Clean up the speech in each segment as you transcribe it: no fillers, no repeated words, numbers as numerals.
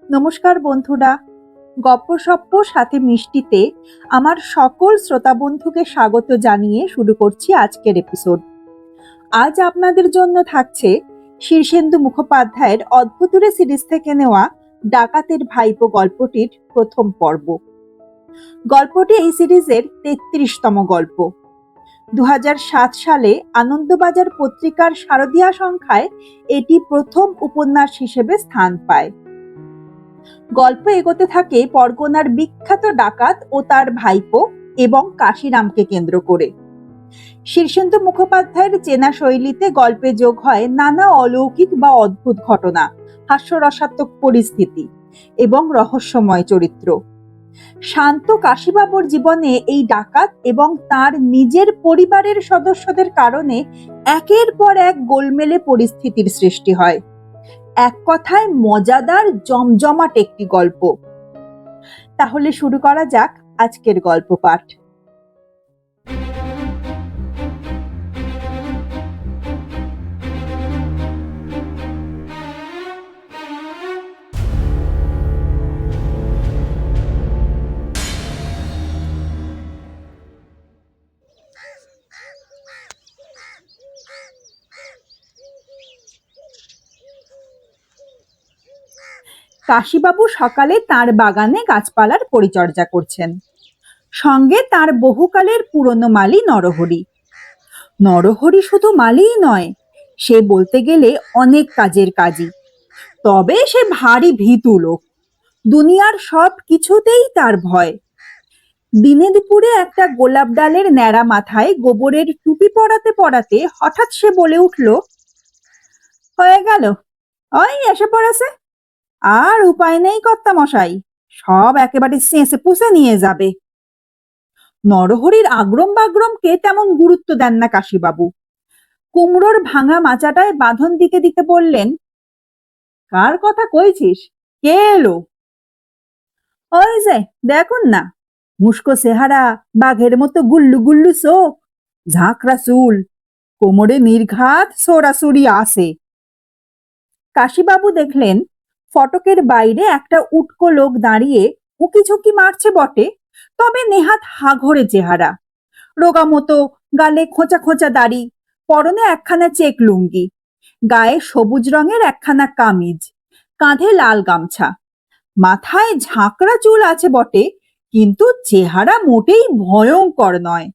নমস্কার বন্ধুরা, গপ্পসপ্প সাথে মিষ্টিতে আমার সকল শ্রোতা বন্ধুকে স্বাগত জানিয়ে শুরু করছি আজকের এপিসোড। আজ আপনাদের জন্য থাকছে শীর্ষেন্দু মুখোপাধ্যায়ের অদ্ভুতুড়ে সিরিজ থেকে নেওয়া ডাকাতের ভাইপো গল্পটির প্রথম পর্ব। গল্পটি এই সিরিজের ৩৩তম গল্প। ২০০৭ সালে আনন্দবাজার পত্রিকার শারদীয়া সংখ্যায় এটি প্রথম উপন্যাস হিসেবে স্থান পায়। গল্প এগোতে থাকে পরগনার বিখ্যাত ডাকাত ও তার ভাইপো এবং কাশিরামকে কেন্দ্র করে। শীর্ষেন্দু মুখোপাধ্যায়ের চেনা শৈলীতে গল্পে যোগ হয় নানা অলৌকিক বা অদ্ভুত ঘটনা, হাস্যরসাত্মক পরিস্থিতি এবং রহস্যময় চরিত্র। শান্ত কাশীবাবুর জীবনে এই ডাকাত এবং তার নিজের পরিবারের সদস্যদের কারণে একের পর এক গোলমেলে পরিস্থিতির সৃষ্টি হয়। এক কথায় মজাদার জমজমাট একটি গল্প। তাহলে শুরু করা যাক আজকের গল্প পাঠ। কাশীবাবু সকালে তার বাগানে গাছপালার পরিচর্যা করছেন। সঙ্গে তার বহুকালের পুরনো মালি নরহরি। নরহরি শুধু মালিই নয়, সে বলতে গেলে অনেক কাজের কাজী। তবে সে ভারী ভীতু লোক, দুনিয়ার সব কিছুতেই তার ভয়। দিনে দুপুরে একটা গোলাপ ডালের ন্যাড়া মাথায় গোবরের টুপি পরাতে পরাতে হঠাৎ সে বলে উঠল, হয়ে গেল, ওই এসে পড়েছে, আর উপায় নেই কর্তা মশাই, সব একেবারে চেঁচে পুষে নিয়ে যাবে। নরহরির আগ্রম বাগ্রমকে তেমন গুরুত্ব দেন না কাশীবাবু। কুমড়োর ভাঙা মাচাটায় বাঁধন দিতে দিতে বললেন, কার কথা কইছিস, কে এলো? ওই যে দেখুন না, মুস্কো চেহারা, বাঘের মতো গুল্লু গুল্লু চোখ, ঝাঁকড়া চুল, কোমরে নির্ঘাত সরাসরি আসে। কাশীবাবু দেখলেন ফটকের বাইরে একটা উটকো লোক দাঁড়িয়ে উকি ঝুঁকি মারছে বটে, তবে নেহাত হাঘরে চেহারা, রোগা মতো, গালে খোঁচা খোঁচা দাড়ি, পরনে একখানা চেক লুঙ্গি, গায়ে সবুজ রঙের একখানা কামিজ, কাঁধে লাল গামছা, মাথায় ঝাঁকড়া চুল আছে বটে, কিন্তু চেহারা মোটেই ভয়ঙ্কর নয়।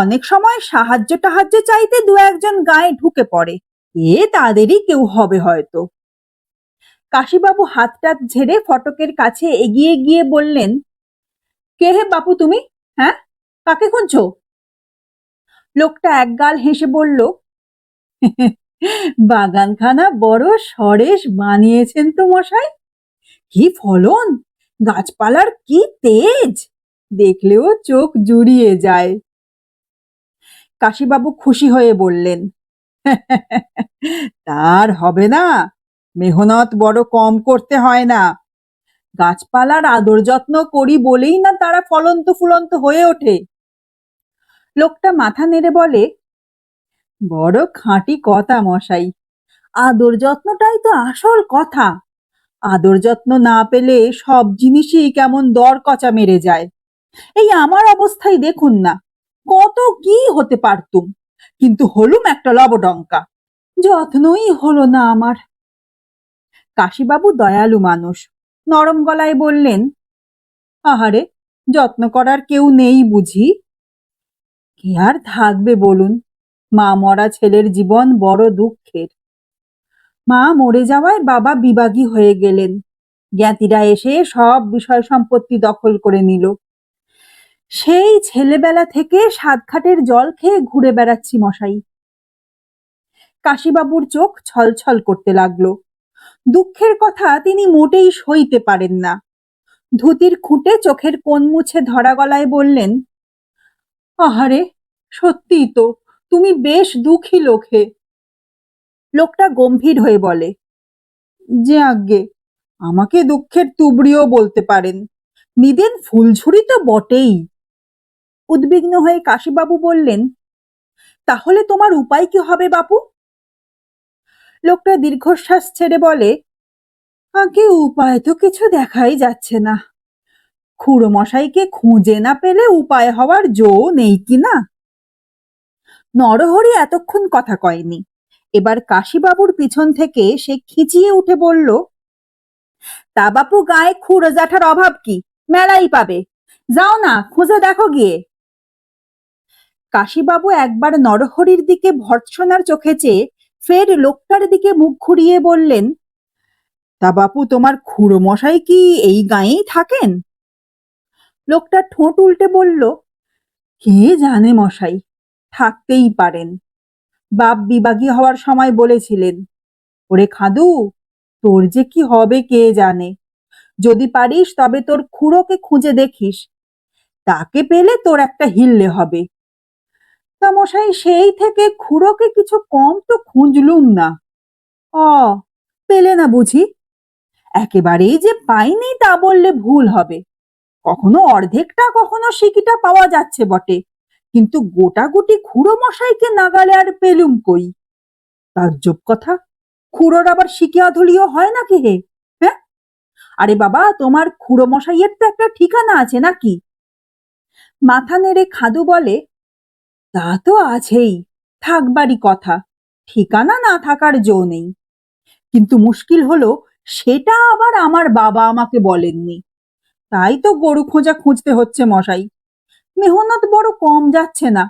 অনেক সময় সাহায্য টাহায্য চাইতে দু একজন গায়ে ঢুকে পড়ে, এ তাদেরই কেউ হবে হয়তো। কাশীবাবু হাতটা ঝেড়ে ফটকের কাছে এগিয়ে গিয়ে বললেন, কে হে বাপু তুমি? হ্যাঁ, কাকে খুঁজছো? লোকটা একগাল হেসে বলল, বাগানখানা বড় সরেস বানিয়েছেন তো মশাই, কি ফলন, গাছপালার কি তেজ, দেখলেও চোখ জুড়িয়ে যায়। কাশীবাবু খুশি হয়ে বললেন, তার হবে না, মেহনত বড় কম করতে হয় না, গাছপালার আদর যত্ন করি বলেই না তারা ফলন্ত ফুলন্ত হয়ে ওঠে। লোকটা মাথা নেড়ে বলে, বড় খাঁটি কথা মশাই, আদর যত্নটাই তো আসল কথা। আদর যত্ন না পেলে সব জিনিসই কেমন দর কচা মেরে যায়। এই আমার অবস্থায় দেখুন না, কত কি হতে পারতুম, কিন্তু হলুম একটা লবডঙ্কা, যত্নই হলো না আমার। কাশীবাবু দয়ালু মানুষ, নরম গলায় বললেন, আহারে, যত্ন করার কেউ নেই বুঝি? কে আর থাকবে বলুন, মা মরা ছেলের জীবন বড় দুঃখের। মা মরে যাওয়ায় বাবা বিবাগী হয়ে গেলেন, জ্ঞাতিরা এসে সব বিষয় সম্পত্তি দখল করে নিল। সেই ছেলেবেলা থেকে সাতঘাটের জল খেয়ে ঘুরে বেড়াচ্ছি মশাই। কাশীবাবুর চোখ ছলছল করতে লাগলো। দুঃখের কথা তিনি মোটেই সইতে পারেন না। ধুতির খুঁটে চোখের কোণ মুছে ধরা গলায় বললেন, আহারে, সত্যিই তো, তুমি বেশ দুঃখী লোক হে। লোকটা গম্ভীর হয়ে বলে, যে আজ্ঞে, আমাকে দুঃখের তুবড়িও বলতে পারেন, নিদেন ফুলঝুরি তো বটেই। উদ্বিগ্ন হয়ে কাশীবাবু বললেন, তাহলে তোমার উপায় কি হবে বাপু? লোকটা দীর্ঘশ্বাস ছেড়ে বলে, আগে উপায় তো কিছু দেখাই যাচ্ছে না। খুড়ো মশাইকে খুঁজে না পেলে উপায় হওয়ার জো নেই কি না? নরহরি এতক্ষণ কথা কয়নি। এবার কাশীবাবুর পিছন থেকে সে খিচিয়ে উঠে বলল, তা বাপু গায়ে খুড়ো জ্যাঠার অভাব কি? মেলাই পাবে। যাও না, খুঁজে দেখো গিয়ে। কাশীবাবু একবার নরহরির দিকে ভর্ৎসনার চোখে চেয়ে ফের লোকটার দিকে মুখ ঘুরিয়ে বললেন, তা বাপু তোমার খুড়ো মশাই কি এই গাঁয়েই থাকেন? লোকটা ঠোঁট উল্টে বলল, কে জানে মশাই, থাকতেই পারেন। বাপ বিবাগী হওয়ার সময় বলেছিলেন, ওরে খাদু, তোর যে কি হবে কে জানে। যদি পারিস তবে তোর খুড়োকে খুঁজে দেখিস, তাকে পেলে তোর একটা হিল্লে হবে। তা মশাই সেই থেকে খুড়োকে কিছু কম তো খুঁজলুম না। অ, পেলে না বুঝি? একেবারেই যে পাইনি তা বললে ভুল হবে। কখনো অর্ধেকটা কখনো সিকিটা পাওয়া যাচ্ছে বটে, কিন্তু গোটাগুটি খুড়ো মশাইকে নাগালে আর পেলুম কই? তাজ্জব কথা, খুড়োর আবার সিকি আধুলিও হয় নাকি হে? হ্যাঁ, আরে বাবা, তোমার খুড়ো মশাইয়ের তো একটা ঠিকানা আছে নাকি? মাথা নেড়ে খাদু বলে, তা তো আছেই, থাকবারই কথা, ঠিকানা না থাকার জো নেই। কিন্তু মুশকিল হলো, সেটা আবার আমার বাবা আমাকে বলেননি। তাই তো গরু খোঁজা খুঁজতে হচ্ছে মশাই। মেহনত বড় কম যাচ্ছে না।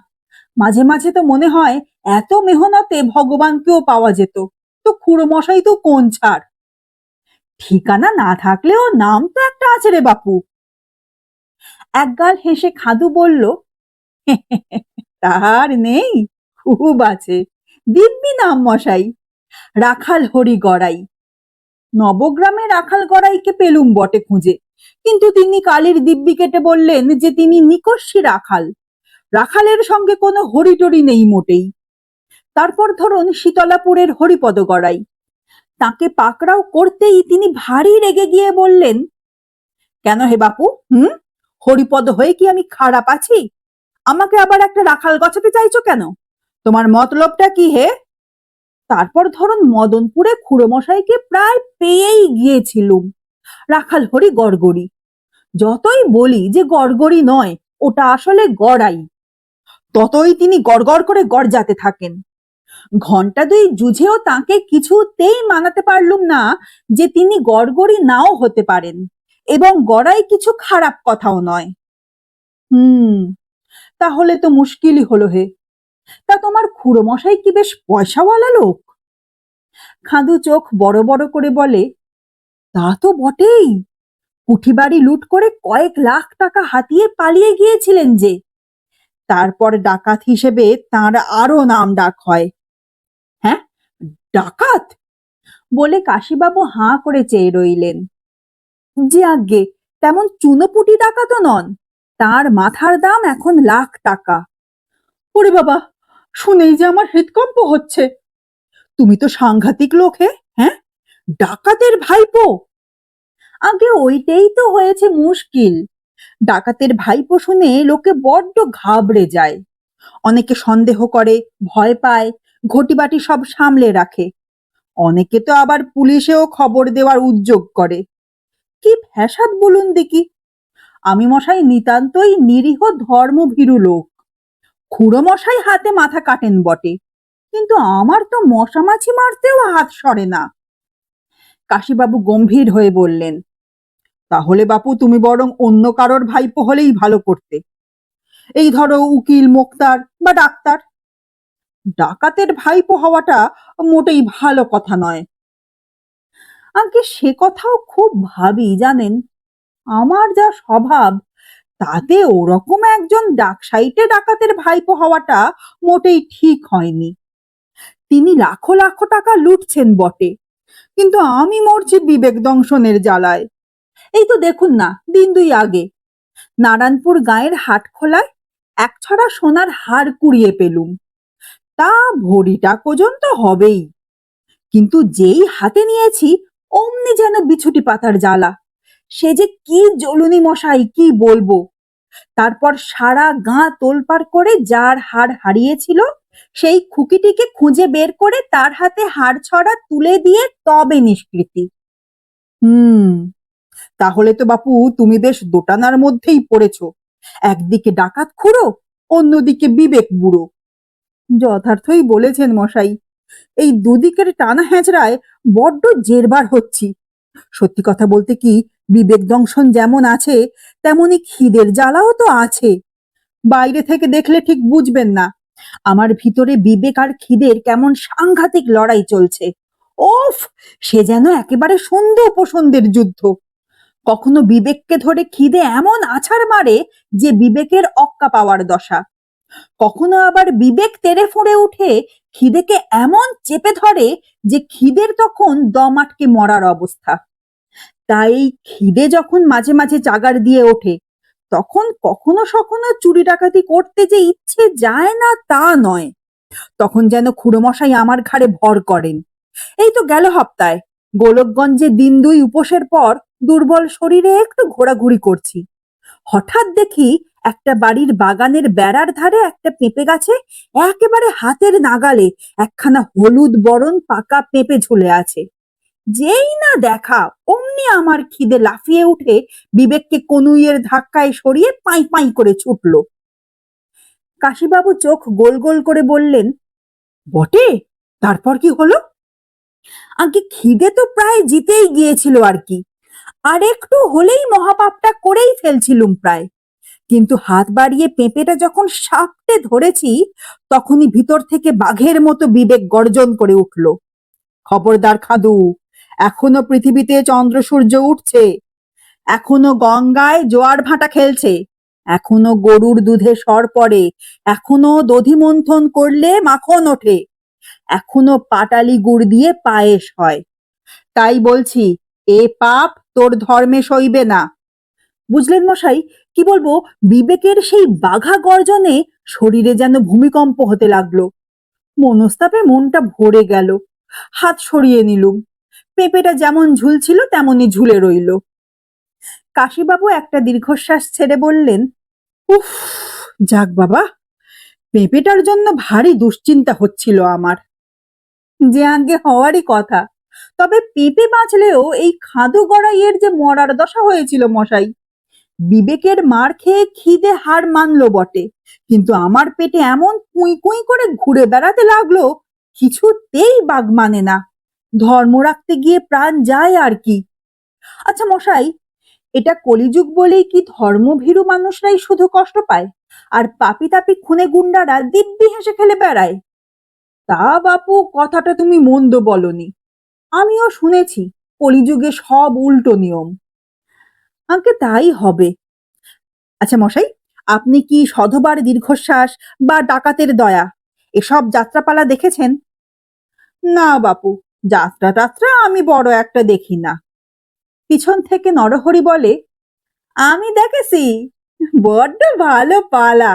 মাঝে মাঝে তো মনে হয় এত মেহনতে ভগবানকেও পাওয়া যেত, তো খুড়ো মশাই তো কোন ছাড়। ঠিকানা না থাকলেও নাম তো একটা আছে রে বাপু। একগাল হেসে খাদু বলল, তার নেই? খুব আছে, দিব্যি নাম মশাই, রাখাল হরি গড়াই। নবগ্রামে রাখাল গড়াইকে পেলুম বটে খুঁজে, কিন্তু তিনি কালীর দিব্যি কেটে বললেন যে তিনি নিকষী রাখাল, রাখালের সঙ্গে কোনো হরিটরি নেই মোটেই। তারপর ধরুন শীতলাপুরের হরিপদ গড়াই, তাকে পাকড়াও করতেই তিনি ভারী রেগে গিয়ে বললেন, কেন হে বাপু, হরিপদ হয়ে কি আমি খারাপ আছি? আমাকে আবার একটা রাখাল গছাতে চাইছো কেন? তোমার মতলবটা কি হে? তারপর ধরুন মদনপুরে খুড়ো মশাইকে প্রায় পেয়েই গিয়েছিলুম, রাখাল হরি গড়গড়ি। যতই বলি যে গড়গড়ি নয়, ওটা আসলে গড়াই, ততই তিনি গড়গড় করে গড়জাতে থাকেন। ঘন্টা দুই যুঝেও তাকে কিছুতেই মানাতে পারলুম না যে তিনি গড়গড়ি নাও হতে পারেন, এবং গড়াই কিছু খারাপ কথাও নয়। তাহলে তো মুশকিলই হলো হে। তা তোমার খুড়ো মশাই কি বেশ পয়সাওয়ালা লোক? খাদু চোখ বড় বড় করে বলে, তা তো বটেই, কুঠি বাড়ি লুট করে কয়েক লাখ টাকা হাতিয়ে পালিয়ে গিয়েছিলেন যে, তারপর ডাকাত হিসেবে তার আরো নাম ডাক হয়। হ্যাঁ, ডাকাত? বলে কাশীবাবু হাঁ করে চেয়ে রইলেন। যে আজ্ঞে, তেমন চুনোপুটি ডাকাতও নন, তার মাথার দাম এখন লাখ টাকা। ওরে বাবা, শুনেই যে আমার হৃদকম্প হচ্ছে। তুমি তো সাংঘাতিক লোক হে। হ্যাঁ, ডাকাতের ভাইপো? আগে ওইটাই তো হয়েছে মুশকিল। ডাকাতের ভাইপো শুনে লোকে বড্ড ঘাবড়ে যায়, অনেকে সন্দেহ করে, ভয় পায়, ঘটিবাটি সব সামলে রাখে। অনেকে তো আবার পুলিশেও খবর দেওয়ার উদ্যোগ করে। কি ফ্যাসাদ বলুন দেখি। আমি মশাই নিতান্তই নিরীহ ধর্মভীরু লোক। খুড়ো মশাই হাতে মাথা কাটেন বটে, কিন্তু আমার তো মশা মাছি মারতেও হাত সরে না। কাশীবাবু গম্ভীর হয়ে বললেন, তাহলে বাপু তুমি বরং অন্য কারোর ভাইপো হলেই ভালো করতে। এই ধরো উকিল, মোক্তার বা ডাক্তার। ডাকাতের ভাইপো হওয়াটা মোটেই ভালো কথা নয়। আগে সে কথাও খুব ভাবি জানেন, আমার যা স্বভাব, তাতে ওরকম একজন ডাকসাইটে ডাকাতের ভাইপো হওয়াটা মোটেই ঠিক হয়নি। তিনি লাখো লাখো টাকা লুটছেন বটে, কিন্তু আমি মরছি বিবেক দংশনের জ্বালায়। এই তো দেখুন না, দিন দুই আগে নারায়ণপুর গাঁয়ের হাটখোলায় এক ছড়া সোনার হার কুড়িয়ে পেলুম। তা ভরিটা পর্যন্ত হবেই, কিন্তু যেই হাতে নিয়েছি অমনি যেন বিছুটি পাতার জ্বালা। সে যে কি জ্বলুনি মশাই, কি বলবো। তারপর সারা গাঁ তোলপাড় করে যার হার হারিয়েছিল সেই খুকিটিকে খুঁজে বের করে তার হাতে হার ছড়া তুলে দিয়ে তবে নিষ্কৃতি। হুম, তাহলে তো বাপু তুমি বেশ দোটানার মধ্যেই পড়েছো। একদিকে ডাকাত খুঁড়ো, অন্যদিকে বিবেক বুড়ো। যথার্থই বলেছেন মশাই। এই দুদিকের টানা হেঁচড়ায় বড্ড জেরবার হচ্ছি। সত্যি কথা বলতে কি, বিবেক দংশন যেমন আছে, তেমনি খিদের জ্বালাও তো আছে। বাইরে থেকে দেখলে ঠিক বুঝবেন না, আমার ভিতরে বিবেক আর খিদের কেমন সাংঘাতিক লড়াই চলছে। ওফ, সে যেন একেবারে সন্ধে উপসন্ধের যুদ্ধ। কখনো বিবেককে ধরে খিদে এমন আছাড় মারে যে বিবেকের অক্কা পাওয়ার দশা। কখনো আবার বিবেক তেড়ে ফুঁড়ে উঠে খিদেকে এমন চেপে ধরে যে খিদের তখন দম আটকে মরার অবস্থা। তাই খিদে যখন মাঝে মাঝে চাগার দিয়ে ওঠে, তখন কখনো সখনো চুরি ডাকাতি করতে যে ইচ্ছে যায় না তা নয়। তখন যেন খুড়োমশাই আমার ঘাড়ে ভর করেন। এই তো গেল সপ্তাহে গোলকগঞ্জে দিন দুই উপোসের পর দুর্বল শরীরে একটু ঘোরাঘুরি করছি। হঠাৎ দেখি একটা বাড়ির বাগানের বেড়ার ধারে একটা পেঁপে গাছে একেবারে হাতের নাগালে একখানা হলুদ বরণ পাকা পেঁপে ঝুলে আছে। যেই না দেখা, অমনি আমার খিদে লাফিয়ে উঠে বিবেককে কনুইয়ের ধাক্কায় সরিয়ে পাই পাই করে ছুটলো। কাশীবাবু চোখ গোল গোল করে বললেন, বটে, তারপর কি হলো? আগে খিদে তো প্রায় জিতেই গিয়েছিল আর কি। আর একটু হলেই মহাপাপটা করেই ফেলছিলুম প্রায়। কিন্তু হাত বাড়িয়ে পেঁপেটা যখন সাপটে ধরেছি, তখনই ভিতর থেকে বাঘের মতো বিবেক গর্জন করে উঠল, খবরদার খাদু, এখনো পৃথিবীতে চন্দ্র সূর্য উঠছে, এখনো গঙ্গায় জোয়ার ভাটা খেলছে, এখনো গরুর দুধে সর পড়ে, এখনো দধি মন্থন করলে মাখন ওঠে, এখনো পাটালি গুড় দিয়ে পায়েস হয়। তাই বলছি, এ পাপ তোর ধর্মে সইবে না। বুঝলেন মশাই, কি বলবো, বিবেকের সেই বাঘা গর্জনে শরীরে যেন ভূমিকম্প হতে লাগলো। মনস্তাপে মনটা ভরে গেল। হাত সরিয়ে নিলুম। পেঁপেটা যেমন ঝুলছিল তেমনই ঝুলে রইল। কাশীবাবু একটা দীর্ঘশ্বাস ছেড়ে বললেন, উফ, যাক বাবা, পেঁপেটার জন্য ভারী দুশ্চিন্তা হচ্ছিল আমার। যে আগে হওয়ারই কথা। তবে পেঁপে বাঁচলেও এই খাদু গড়াইয়ের যে মরার দশা হয়েছিল মশাই। বিবেকের মার খেয়ে খিদে হার মানলো বটে, কিন্তু আমার পেটে এমন কুই কুই করে ঘুরে বেড়াতে লাগলো, কিছুতেই বাগ মানে না। ধর্ম রাখতে গিয়ে প্রাণ যায় আর কি। আচ্ছা মশাই, এটা কলিযুগ বলেই কি ধর্মভীরু মানুষরাই শুধু কষ্ট পায়, আর পাপি তাপি খুনে গুন্ডারা দিব্যি হেসে খেলে বেড়ায়? তা বাপু, কথাটা তুমি মন্দ বলনি। আমিও শুনেছি কলিযুগে সব উল্টো নিয়ম। আঙ্কে তাই হবে। আচ্ছা মশাই, আপনি কি সধবার দীর্ঘশ্বাস বা ডাকাতের দয়া এসব যাত্রাপালা দেখেছেন? না বাপু, যাত্রা টাত্রা আমি বড় একটা দেখি না। পিছন থেকে নরহরি বলে, আমি দেখেছি, বড্ড ভালো পালা,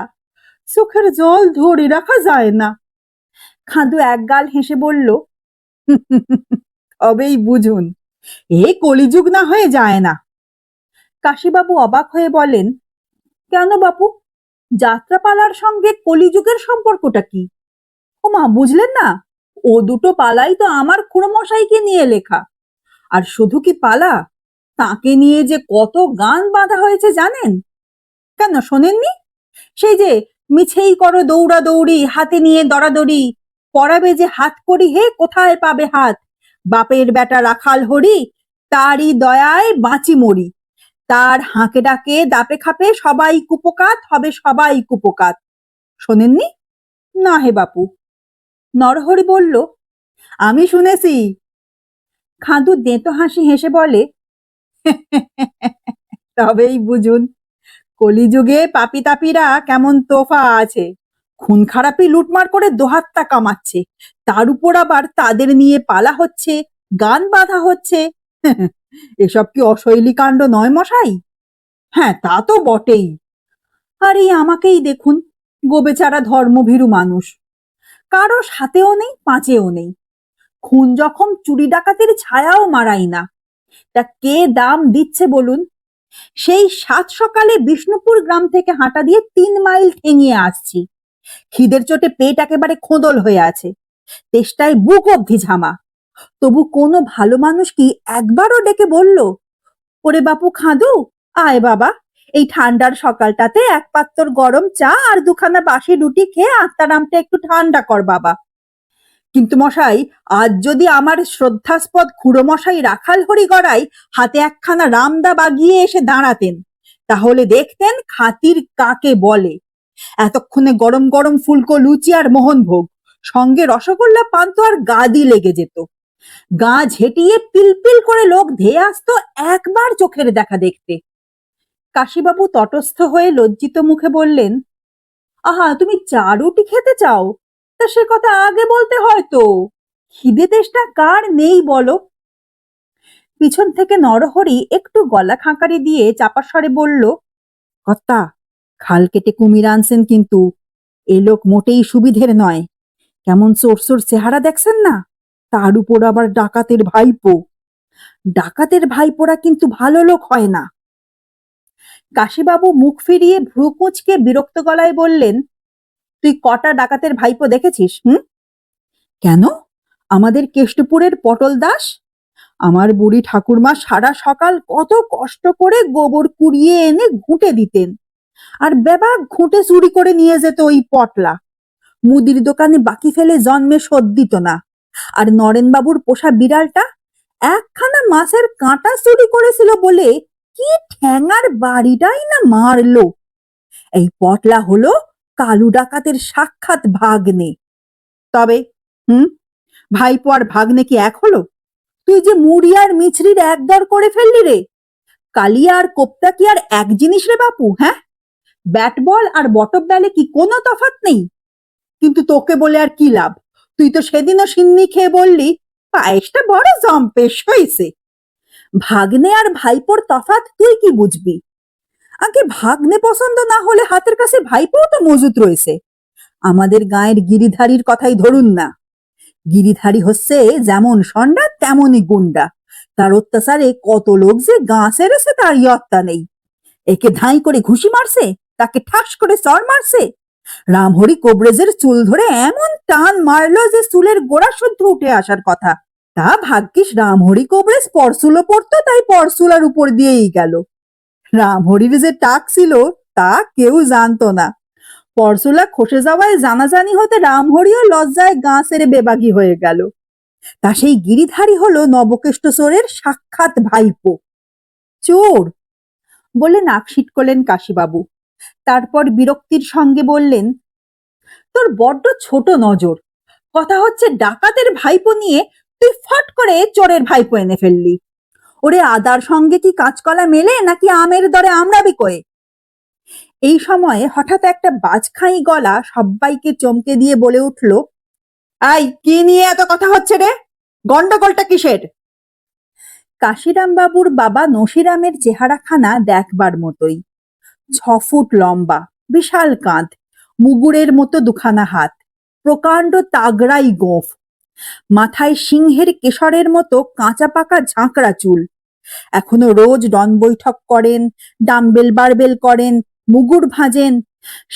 চোখের জল ধরে রাখা যায় না। খাদু একগাল হেসে বলল, তবেই বুঝুন, এ কলিযুগ না হয়ে যায় না। কাশীবাবু অবাক হয়ে বলেন, কেন বাপু, যাত্রাপালার সঙ্গে কলিযুগের সম্পর্কটা কি? ও মা, বুঝলেন না? ও দুটো পালাই তো আমার খুড়োমশাইকে নিয়ে লেখা। আর শুধু কি পালা, তাকে নিয়ে যে কত গান বাঁধা হয়েছে জানেন? কেন শোনেননি? সেই যে, মিছেই করো দৌড়া দৌড়ি, হাতে নিয়ে দরাদরি, পরাবে যে হাত করি হে কোথায় পাবে হাত, বাপের বেটা রাখাল হরি, তারই দয়ায় বাঁচি মরি, তার হাঁকে ডাকে দাপে খাপে সবাই কুপোকাত হবে, সবাই কুপোকাত। শোনেননি? না হে বাপু। নরহরি বলল, আমি শুনেছি। খাদু দেঁতো হাসি হেসে বলে, তবেই বুঝুন, কলিযুগে পাপি তাপিরা কেমন তোফা আছে। খুন খারাপি লুটমার করে দোহাত্তা কামাচ্ছে, তার উপর আবার তাদের নিয়ে পালা হচ্ছে, গান বাঁধা হচ্ছে। এসব কি অশৈলী কাণ্ড নয় মশাই? হ্যাঁ, তা তো বটেই। আর এই আমাকেই দেখুন, গোবেচারা ধর্মভীরু মানুষ, কারো সাথেও নেই পাঁচেও নেই। খুন জখম চুরি ডাকাতির ছায়াও মারাই না। তা কে দাম দিচ্ছে বলুন? সেই সাত সকালে বিষ্ণুপুর গ্রাম থেকে হাঁটা দিয়ে 3 মাইল ঠেঙিয়ে আসছি। খিদের চোটে পেট একেবারে খোঁদল হয়ে আছে, তেষ্টায় বুক অবধি ঝামা। তবু কোনো ভালো মানুষ কি একবারও ডেকে বলল, ওরে বাপু খাদু, আয় বাবা, এই ঠান্ডার সকালটাতে এক পাত্তর গরম চা আর দুখানা বাসি রুটি খেয়ে আত্মারামটা একটু ঠান্ডা কর বাবা। কিন্তু মশাই, আজ যদি আমার শ্রদ্ধাস্পদ খুড়ো মশাই রাখাল হরি গড়াই হাতে একখানা রামদা বাগিয়ে এসে দাঁড়াতেন, তাহলে দেখতেন খাতির কাকে বলে। এতক্ষণে গরম গরম ফুলকো লুচি আর মোহনভোগ, সঙ্গে রসগোল্লা পান্তা আর গাদি লেগে যেত। গা ঝেঁটিয়ে পিলপিল করে লোক ধেয়ে আসতো একবার চোখের দেখা দেখতে। কাশীবাবু তটস্থ হয়ে লজ্জিত মুখে বললেন, আহা, তুমি চা রুটি খেতে চাও? তা সে কথা আগে বলতে হয় তো, খিদে তেষ্টা কার নেই বলো। পিছন থেকে নরহরি একটু গলা খাঁকারি দিয়ে চাপা স্বরে বলল, কর্তা, খাল কেটে কুমির আনছেন কিন্তু, এ লোক মোটেই সুবিধের নয়। কেমন চোরসোর চেহারা দেখছেন না, তার উপর আবার ডাকাতের ভাইপো। ডাকাতের ভাইপোরা কিন্তু ভালো লোক হয় না। কাশীবাবু মুখ ফিরিয়ে ভ্রু কুঁচকে বিরক্ত গলায় বললেন, তুই কটা ডাকাতের ভাইপো দেখেছিস? কেন, আমাদের কেষ্টপুরের পটল দাস? আমার বুড়ি ঠাকুরমা সারা সকাল কত কষ্ট করে গোবর কুড়িয়ে এনে ঘুঁটে দিতেন, আর বেবাক ঘুঁটে চুরি করে নিয়ে যেত ওই পটলা। মুদির দোকানে বাকি ফেলে জন্মে শোধ দিত না। আর নরেনবাবুর পোষা বিড়ালটা একখানা মাছের কাঁটা চুরি করেছিল বলে কি ঠ্যাঙার বাড়িটাই না মারলো। এই পটলা হলো কালু ডাকাতের সাক্ষাৎ ভাগ্নে। তবে ভাইপো আর ভাগ্নে কি এক হলো? তুই যে মুড়ি আর মিছরির একদর করে ফেললি রে। কালিয়া আর কোপ্তা কি আর এক জিনিস রে বাপু? হ্যাঁ, ব্যাট বল আর বটম ব্যালে কি কোনো তফাৎ নেই? কিন্তু তোকে বলে আর কি লাভ, তুই তো সেদিনও সিন্নি খেয়ে বললি পায়েসটা বড় জম্পেশ হয়েছে। ভাগ্নে আর ভাইপোর তফাৎ তুই কি বুঝবি? আগে ভাগ্নে পছন্দ না হলে হাতের কাছে ভাইপো তো মজুত রয়েছে। আমাদের গায়ের গিরিধারীর কথাই ধরুন না। গিরিধারী হচ্ছে যেমন ষণ্ডা তেমনই গুন্ডা। তার অত্যাচারে কত লোক যে গা সেরেছে তার ইয়ত্তা নেই। একে ধাই করে ঘুষি মারছে, তাকে ঠাস করে চড় মারছে। রামহরি কোবরেজের চুল ধরে এমন টান মারলো যে চুলের গোড়া শুদ্ধ উঠে আসার কথা। তা ভাগ্যিস রামহরি কোবরেজ পরশুলো পড়তো, তাই পরশুলার উপর দিয়েই গেল। রামহরির যে টাক ছিল তা কেউ জানতো না। পরশুলা খসে যাওয়ায় জানাজানি হতে রামহরিও লজ্জায় গা ছেড়ে বেবাগী হয়ে গেল। তা সেই গিরিধারী হলো নবকেষ্ট চোরের সাক্ষাৎ ভাইপো। চোর বলে নাক সিটকলেন কাশীবাবু। তারপর বিরক্তির সঙ্গে বললেন, তোর বড্ড ছোট নজর। কথা হচ্ছে ডাকাতের ভাইপো নিয়ে তুই ফট করে চোরের ভাইপো এনে ফেললি। ওরে আদার সঙ্গে কি কাঁচকলা মেলে নাকি আমের দরে আমরা বিকোয়? এই সময়ে হঠাৎ একটা বাজখাই গলা সবাইকে চমকে দিয়ে বলে উঠল, আই, কি নিয়ে এত কথা হচ্ছে রে? গন্ডগোলটা কিসের? কাশিরাম বাবুর বাবা নসিরামের চেহারাখানা দেখবার মতোই। 6 ফুট লম্বা, বিশাল কাঁধ, মুগুরের মতো দুখানা হাত, প্রকাণ্ড তাগড়াই গোঁফ, মাথায় সিংহের কেশরের মতো কাঁচা পাকা ঝাঁকড়া চুল। এখনো রোজ ডন বৈঠক করেন, ডাম্বেল বারবেল করেন, মুগুর ভাঁজেন,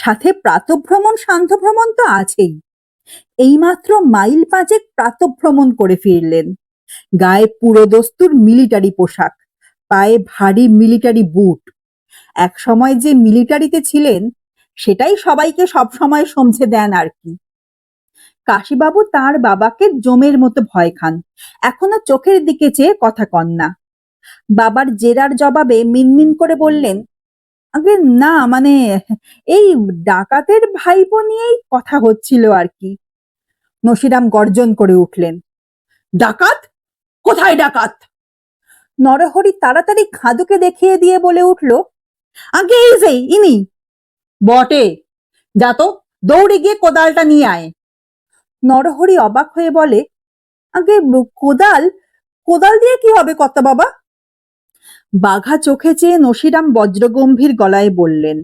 সাথে প্রাতভ্রমণ সান্ধ্যভ্রমণ তো আছেই। এইমাত্র মাইল 5 প্রাতভ্রমণ করে ফিরলেন। গায়ে পুরো দস্তুর মিলিটারি পোশাক, পায়ে ভারী মিলিটারি বুট। এক সময় যে মিলিটারিতে ছিলেন সেটাই সবাইকে সব সময় সমঝে দেন আর কি। কাশীবাবু তার বাবাকে জমের মতো ভয় খান, এখনো চোখের দিকে চেয়ে কথা কন না। বাবার জেরার জবাবে মিনমিন করে বললেন, আগে না, মানে এই ডাকাতের ভাইপো নিয়েই কথা হচ্ছিল আর কি। নসিরাম গর্জন করে উঠলেন, ডাকাত? কোথায় ডাকাত? নরহরি তাড়াতাড়ি খাদুকে দেখিয়ে দিয়ে বলে উঠল, আগে এই যে ইনি। বটে, যা তো, দৌড়ে গিয়ে কোদালটা নিয়ে আয়। নরহরি অবাক হয়ে বলে, আগে কোদাল? কোদাল দিয়ে কি হবে কর্তা বাবা? বাঘা চোখে চেয়ে নসিরাম বজ্রগম্ভীর গলায় বললেন,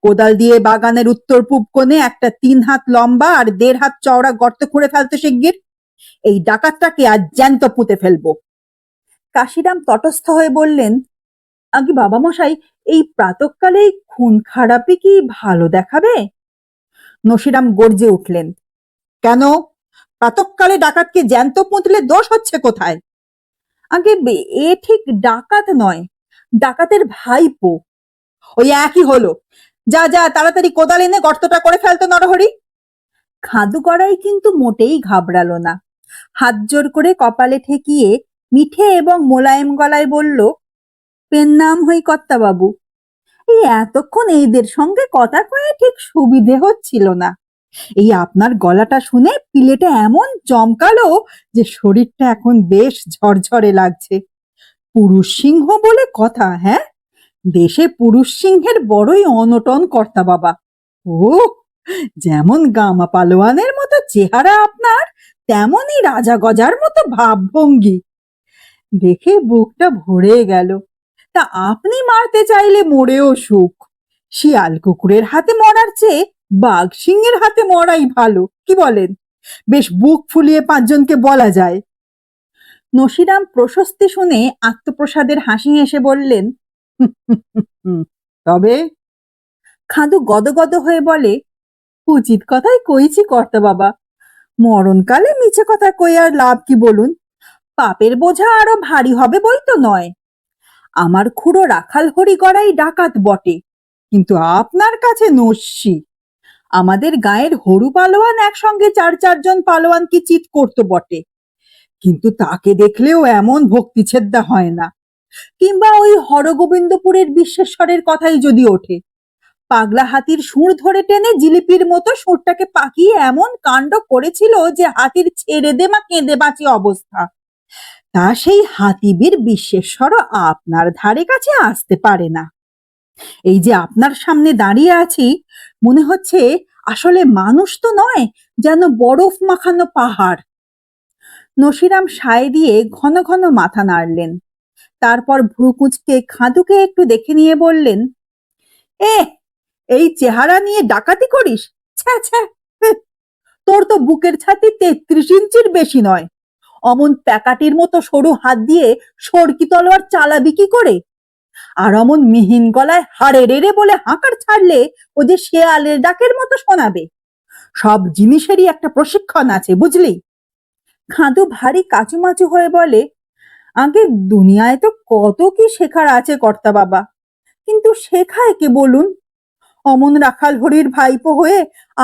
কোদাল দিয়ে বাগানের উত্তর পূব কোণে একটা 3 হাত লম্বা আর 1.5 হাত চওড়া গর্ত খুঁড়ে ফেলতে শিগগির। এই ডাকাতটাকে আজ জ্যান্ত পুঁতে ফেলবো। কাশিরাম তটস্থ হয়ে বললেন, আগে বাবা মশাই, এই প্রাতঃকালে খুন খারাপি কি ভালো দেখাবে? নসিরাম গর্জে উঠলেন, কেন? প্রাতঃকালে ডাকাতকে জ্যান্ত পুঁতলে দোষ হচ্ছে কোথায়? আগে এ ঠিক ডাকাত নয়, ডাকাতের ভাইপো। ওই একই হলো। যা যা তাড়াতাড়ি কোদাল এনে গর্তটা করে ফেলতো নরহরি। খাদু গড়াই কিন্তু মোটেই ঘাবড়ালো না। হাত জোর করে কপালে ঠেকিয়ে মিঠে এবং মোলায়েম গলায় বলল, পেন নাম হই কর্তা বাবু। এই এতক্ষণ এদের সঙ্গে কথা কয়ে ঠিক সুবিধে হচ্ছিল না। এই আপনার গলাটা শুনে পিলেটা এমন চমকালো যে শরীরটা এখন বেশ ঝরঝরে লাগছে। পুরুষ সিংহ বলে কথা, হ্যাঁ? দেশে পুরুষ সিংহের বড়ই অনটন কর্তা বাবা। ও, যেমন গামা পালোয়ানের মতো চেহারা আপনার, তেমনই রাজা গজার মতো ভাবভঙ্গি। দেখে বুকটা ভরে গেল। তা আপনি মারতে চাইলে মরেও সুখ। শিয়াল কুকুরের হাতে মরার চেয়ে বাঘ সিংহের হাতে মরাই ভালো, কি বলেন? বেশ বুক ফুলিয়ে পাঁচজনকে বলা যায়। নসিরাম প্রশস্তি শুনে আত্মপ্রসাদের হাসি হেসে বললেন, তবে? খাদু গদগদ হয়ে বলে, উচিত কথাই কইছি কর্তা বাবা। মরণকালে মিছে কথা কই আর লাভ কি বলুন? পাপের বোঝা আরো ভারী হবে বই তো নয়। আমার খুড়ো রাখাল হরি গড়াই ডাকাত বটে, কিন্তু আপনার কাছে নস্যি। আমাদের গায়ের হরু পালোয়ান একসঙ্গে চারজন পালোয়ান কি চিৎ করতো বটে, কিন্তু তাকে দেখলেও এমন ভক্তি ছেদ্দা হয় না। কিংবা ওই হরগোবিন্দপুরের বিশ্বেশ্বরের কথাই যদি ওঠে, পাগলা হাতির সুর ধরে টেনে জিলিপির মতো সুরটাকে পাকিয়ে এমন কাণ্ড করেছিল যে হাতির ছেড়ে দে মা কেঁদে বাঁচি অবস্থা। তা সেই হাতিবীর বিশ্বেশ্বরও আপনার ধারে কাছে আসতে পারে না। এই যে আপনার সামনে দাঁড়িয়ে আছি, মনে হচ্ছে আসলে মানুষ তো নয়, যেন বরফ মাখানো পাহাড়। নসিরাম সায় দিয়ে ঘন ঘন মাথা নাড়লেন। তারপর ভ্রু কুঁচকে খাদুকে একটু দেখে নিয়ে বললেন, এ, এই চেহারা নিয়ে ডাকাতি করিস? ছ্যা ছ্যা, তোর তো বুকের ছাতি ৩৩ ইঞ্চির বেশি নয়। অমন প্যাকাটির মতো সরু হাত দিয়ে সরকি তলোয়ার চালাবি কি করে? আর অমন মিহিন গলায় হাড়ে রেড়ে বলে হাঁকার ছাড়লে ও যে শেয়ালের ডাকের মতো শোনাবে। সব জিনিসেরই একটা প্রশিক্ষণ আছে, বুঝলি? খাদু ভারী কাচুমাচু হয়ে বলে, আগে দুনিয়ায় তো কত কি শেখার আছে কর্তা বাবা, কিন্তু শেখায় কে বলুন? অমন রাখাল হরির ভাইপো হয়ে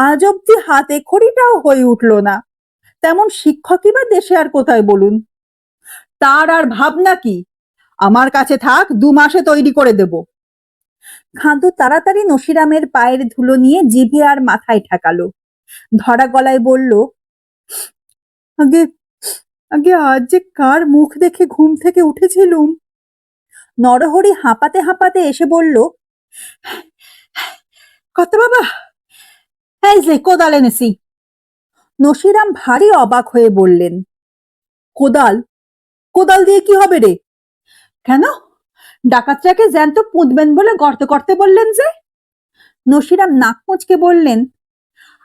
আজ অব্দি হাতে খড়িটাও হয়ে উঠল না, তেমন শিক্ষকই বা দেশে আর কোথায় বলুন? তার আর ভাবনা কি? আমার কাছে থাক, ২ মাসে তৈরি করে দেব। খাদু তাড়াতাড়ি নসিরামের পায়ের ধুলো নিয়ে জিভে আর মাথায় ঠেকালো। ধরা গলায় বলল, আগে আগে আজ যে কার মুখ দেখে ঘুম থেকে উঠেছিলুম। নরহরি হাঁপাতে হাঁপাতে এসে বলল, কর্তা বাবা, এই যে কোদাল এনেছি। নসিরাম ভারী অবাক হয়ে বললেন, কোদাল? কোদাল দিয়ে কি হবে রে? কেন, ডাকাতটাকে জ্যান্ত পুঁতবেন বলে গর্ত করতে বললেন যে? নসিরাম নাক মুচকে বললেন,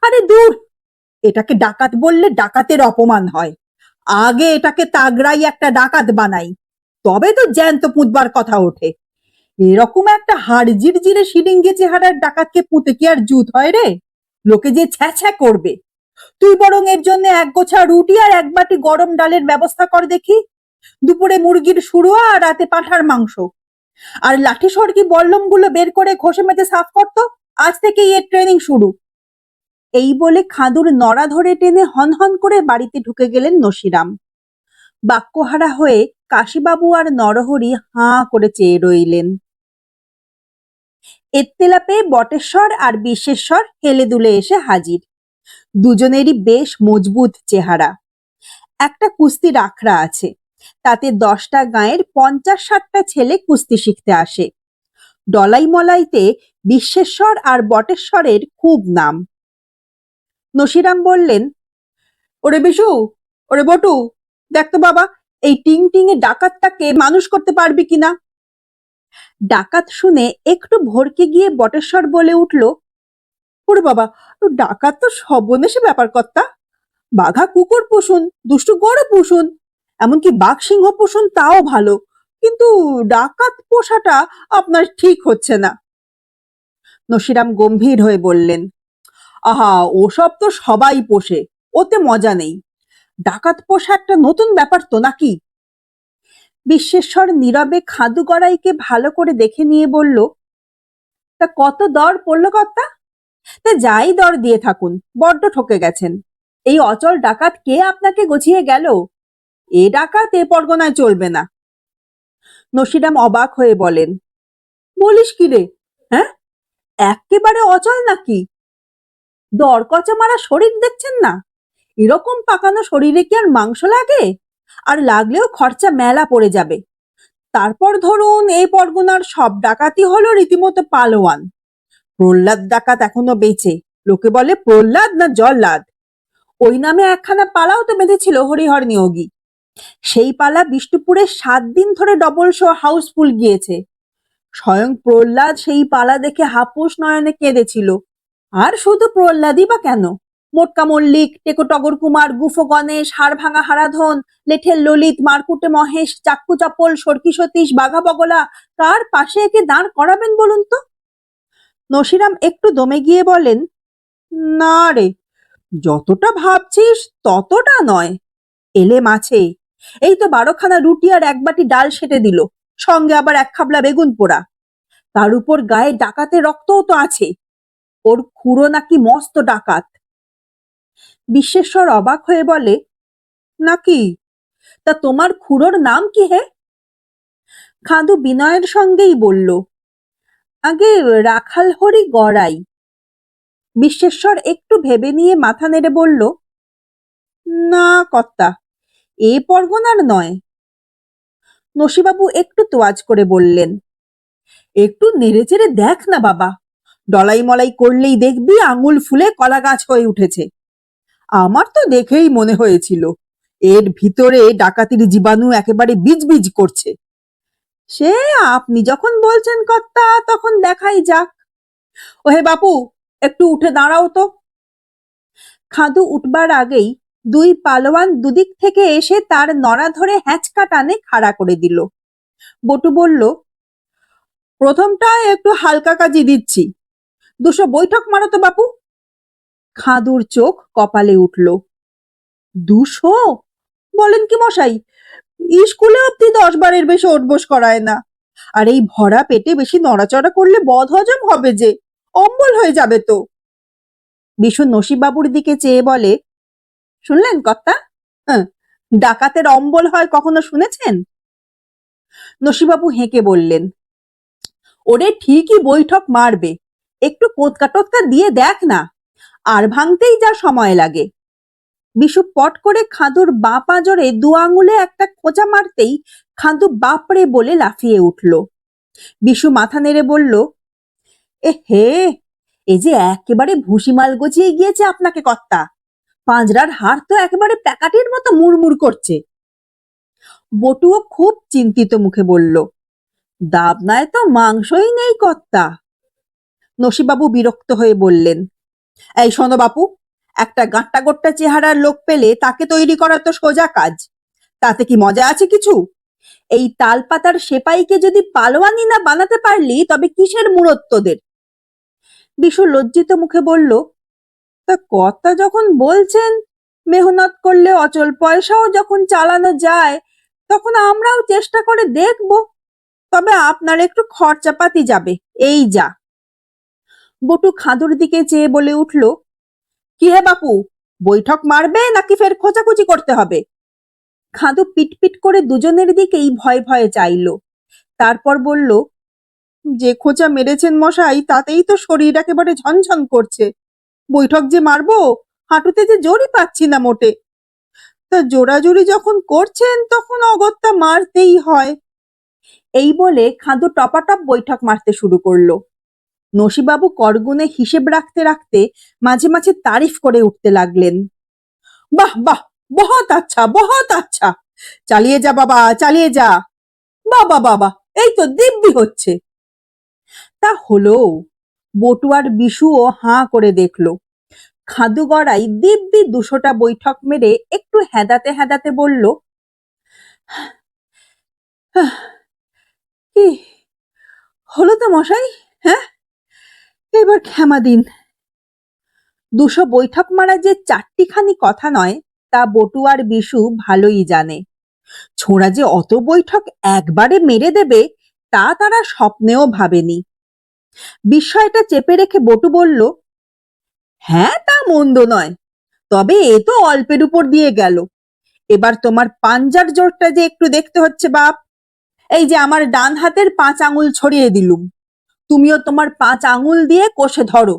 আরে দূর, এটাকে ডাকাত বললে ডাকাতের অপমান হয়। আগে এটাকে তাগড়াই একটা ডাকাত বানাই, তবে তো জ্যান্ত পুঁতবার কথা ওঠে। এরকম একটা হাড় জিরজিরে শিরিঙ্গে চেহারার ডাকাতকে পুঁতে কি আর জুত হয় রে? লোকে যে ছ্যা ছ্যা করবে। তুই বরং এর জন্য ১ গোছা রুটি আর ১ বাটি গরম ডালের ব্যবস্থা কর দেখি। দুপুরে মুরগির শুড়োয়া আর রাতে পাঁঠার মাংস। আর লাঠি সরকি বল্লম গুলো বের করে ঘষে মেজে সাফ করতো। আজ থেকেই এর ট্রেনিং শুরু। এই বলে খাদুর নড়া ধরে টেনে হনহন করে বাড়িতে ঢুকে গেলেন নসিরাম। বাক্যহারা হয়ে কাশীবাবু আর নরহরি হাঁ করে চেয়ে রইলেন। এত্তেলা পেয়ে বটেশ্বর আর বিশ্বেশ্বর হেলে দুলে এসে হাজির। দুজনেরই বেশ মজবুত চেহারা। একটা কুস্তির আখড়া আছে, তাতে ১০টা গাঁয়ের ৫০-৬০টা ছেলে কুস্তি শিখতে আসে। ডলাই মলাইতে বিশ্বেশ্বর আর বটেশ্বরের খুব নাম। নসিরাম বললেন, ওরে বিশু, ওরে বটু, দেখতো বাবা, এই টিং টিং এ ডাকাতটাকে মানুষ করতে পারবি কিনা? ডাকাত শুনে একটু ভরকে গিয়ে বটেশ্বর বলে উঠল, ওরে বাবা, ডাকাত তো সর্বনেশে ব্যাপার কর্তা। বাঘা কুকুর পুষুন, দুষ্টু গরু পুষুন, এমনকি বাঘ সিংহ পুষুন, তাও ভালো, কিন্তু ডাকাত পোষাটা আপনার ঠিক হচ্ছে না। নসিরাম গম্ভীর হয়ে বললেন, আহা, ওসব তো সবাই পোষে, ওতে মজা নেই। ডাকাত পোষা একটা নতুন ব্যাপার তো নাকি? বিশ্বেশ্বর নীরবে খাদু গড়াইকে ভালো করে দেখে নিয়ে বলল, তা কত দর পড়লো কর্তা? তা যাই দর দিয়ে থাকুন, বড্ড ঠকে গেছেন। এই অচল ডাকাত কে আপনাকে গছিয়ে গেল? এ ডাকাত এ পরগনায় চলবে না। নসিরাম অবাক হয়ে বলেন, বলিস কি রে? হ্যাঁ, একেবারে অচল নাকি? দর কচা মারা শরীর দেখছেন না? এরকম পাকানো শরীরে কি আর মাংস লাগে? আর লাগলেও খরচা মেলা পড়ে যাবে। তারপর ধরুন এই পরগনার সব ডাকাতি হলো রীতিমতো পালোয়ান। প্রহ্লাদ ডাকাত এখনো বেঁচে, লোকে বলে প্রহ্লাদ না জল্লাদ। ওই নামে একখানা পালাও তো বেঁধেছিল হরিহর নিয়োগী। সেই পালা বিষ্ণুপুরে 7 দিন ধরে ডবল শো হাউসফুল গিয়েছে। স্বয়ং প্রহ্লাদ সেই পালা দেখে হাপুস নয়নে কেঁদেছিল। আর শুধু প্রহ্লাদই বা কেন, মোটকা মল্লিক, টেকো টগর কুমার, গুফো গণেশ, হাড় ভাঙা হারাধন, লেঠের ললিত, মারকুটে মহেশ, চাক্কু চাপল, সরকি সতীশ, বাঘা বগলা, কার পাশে একে দাঁড় করাবেন বলুন তো? নসিরাম একটু দমে গিয়ে বলেন, না রে, যতটা ভাবছিস ততটা নয়। এলে মাছে, এই তো 12খানা রুটি আর 1 বাটি ডাল সেটে দিল, সঙ্গে আবার 1 খাবলা বেগুন পোড়া। তার উপর গায়ে ডাকাতের রক্তও তো আছে। ওর খুড়ো নাকি মস্ত ডাকাত। বিশ্বেশ্বর অবাক হয়ে বলে, নাকি? তা তোমার খুড়োর নাম কি হে? খাদু বিনয়ের সঙ্গেই বলল, আগে রাখাল হরি গড়াই। বিশ্বেশ্বর একটু ভেবে নিয়ে মাথা নেড়ে বলল, না কর্তা, এ পরগনার নয়। নসিবাবু একটু তোয়াজ করে বললেন, একটু নেড়ে চেড়ে দেখ না বাবা, ডলাই মলাই করলেই দেখবি আঙুল ফুলে কলা গাছ হয়ে উঠেছে। আমার তো দেখেই মনে হয়েছিল এর ভিতরে ডাকাতির জীবাণু একেবারে বীজ বীজ করছে। সে আপনি যখন বলছেন কর্তা, তখন দেখাই যাক। ওহে বাপু, একটু উঠে দাঁড়াও তো। খাদু উঠবার আগেই 2 পালোয়ান দুদিক থেকে এসে তার নড়া ধরে হ্যাঁচকা টানে খাড়া করে দিল। বটু বলল, প্রথমটা একটু হালকা কাজি দিচ্ছি, 200 বৈঠক মারো তো বাপু। খাদুর চোখ কপালে উঠল। 200? বলেন কি মশাই? স্কুলে অব্দি 10 বারের বেশি ওঠবোস করায় না। আর এই ভরা পেটে বেশি নড়াচড়া করলে বদ হজম হবে, যে অম্বল হয়ে যাবে তো। বিশু নসিবাবুর দিকে চেয়ে বলে, শুনলেন কর্তা? ডাকাতের অম্বল হয় কখনো শুনেছেন? নসিবাবু হেঁকে বললেন, ওরে ঠিকই বৈঠক মারবে, একটু কোতকা টোতকা দিয়ে দেখ না, আর ভাঙতেই যা সময় লাগে। বিশু পট করে খাদুর বাঁ পাঁজরে 2 আঙুলে একটা খোঁচা মারতেই খাদু বাপরে বলে লাফিয়ে উঠল। বিশু মাথা নেড়ে বলল, এ হে, এই যে একেবারে ভুসিমাল গজিয়ে গিয়েছে আপনাকে কর্তা। পাঁজরার হাড় তো একেবারে প্যাকাটির মতো মুড়মুড় করছে। বটুও খুব চিন্তিত মুখে বলল, দাবনায় তো মাংসই নেই কর্তা। নসিবাবু বিরক্ত হয়ে বললেন, এই শোনো বাপু, একটা গাঁট্টা গোট্টা চেহারার লোক পেলে তাকে তৈরি করা তো সোজা কাজ। তাতে কি মজা আছে কিছু? এই তালপাতার সেপাইকে যদি পালোয়ানি না বানাতে পারলি, তবে কিসের মুরত তোদের? বিশু লজ্জিত মুখে বলল, তা কর্তা যখন বলছেন মেহনত করলে অচল পয়সাও যখন চালানো যায়, তখন আমরাও চেষ্টা করে দেখব। তবে আপনার একটু খরচাপাতি যাবে, এই যা। বটু খাদুর দিকে চেয়ে বলে উঠল, কি হে বাপু, বৈঠক মারবে নাকি ফের খোঁচাখুচি করতে হবে? খাদু পিটপিট করে দুজনের দিকেই ভয়ে ভয়ে চাইল। তারপর বলল, যে খোঁচা মেরেছেন মশাই, তাতেই তো শরীর একেবারে ঝনঝন করছে। বৈঠক যে মারবো, হাঁটুতে যে জোরই পাচ্ছি না মোটে। তা জোরাজুরি যখন করছেন, তখন অগত্যা মারতেই হয়। এই বলে খাদু টপাটপ বৈঠক মারতে শুরু করলো। নসিবাবু করগুনে হিসেব রাখতে রাখতে মাঝে মাঝে তারিফ করে উঠতে লাগলেন, বাহ বাহ, বহুত আচ্ছা, বহুত আচ্ছা, চালিয়ে যা বাবা, চালিয়ে যা। বাবা বাবা, এই তো দিব্যি হচ্ছে। তা হলো। বটু আর বিশুও হাঁ করে দেখলো। খাদু গড়াই দিব্যি 200টা বৈঠক মেরে একটু হেদাতে হেদাতে বলল, কি হলো তো মশাই? হ্যাঁ, এবার ক্ষমা দিন। 200 বৈঠক মারা যে 4টিখানি কথা নয়, তা বটু আর বিশু ভালোই জানে। ছোঁড়া যে অত বৈঠক একবারে মেরে দেবে তা তারা স্বপ্নেও ভাবেনি। বিস্ময়টা চেপে রেখে বটু বলল, হ্যাঁ তা মন্দ নয়, তবে এ তো অল্পের উপর দিয়ে গেল। এবার তোমার পাঞ্জার জোরটা যে একটু দেখতে হচ্ছে বাপ। এই যে আমার ডান হাতের 5 আঙুল ছড়িয়ে দিলুম, তুমিও তোমার 5 আঙুল দিয়ে কষে ধরো।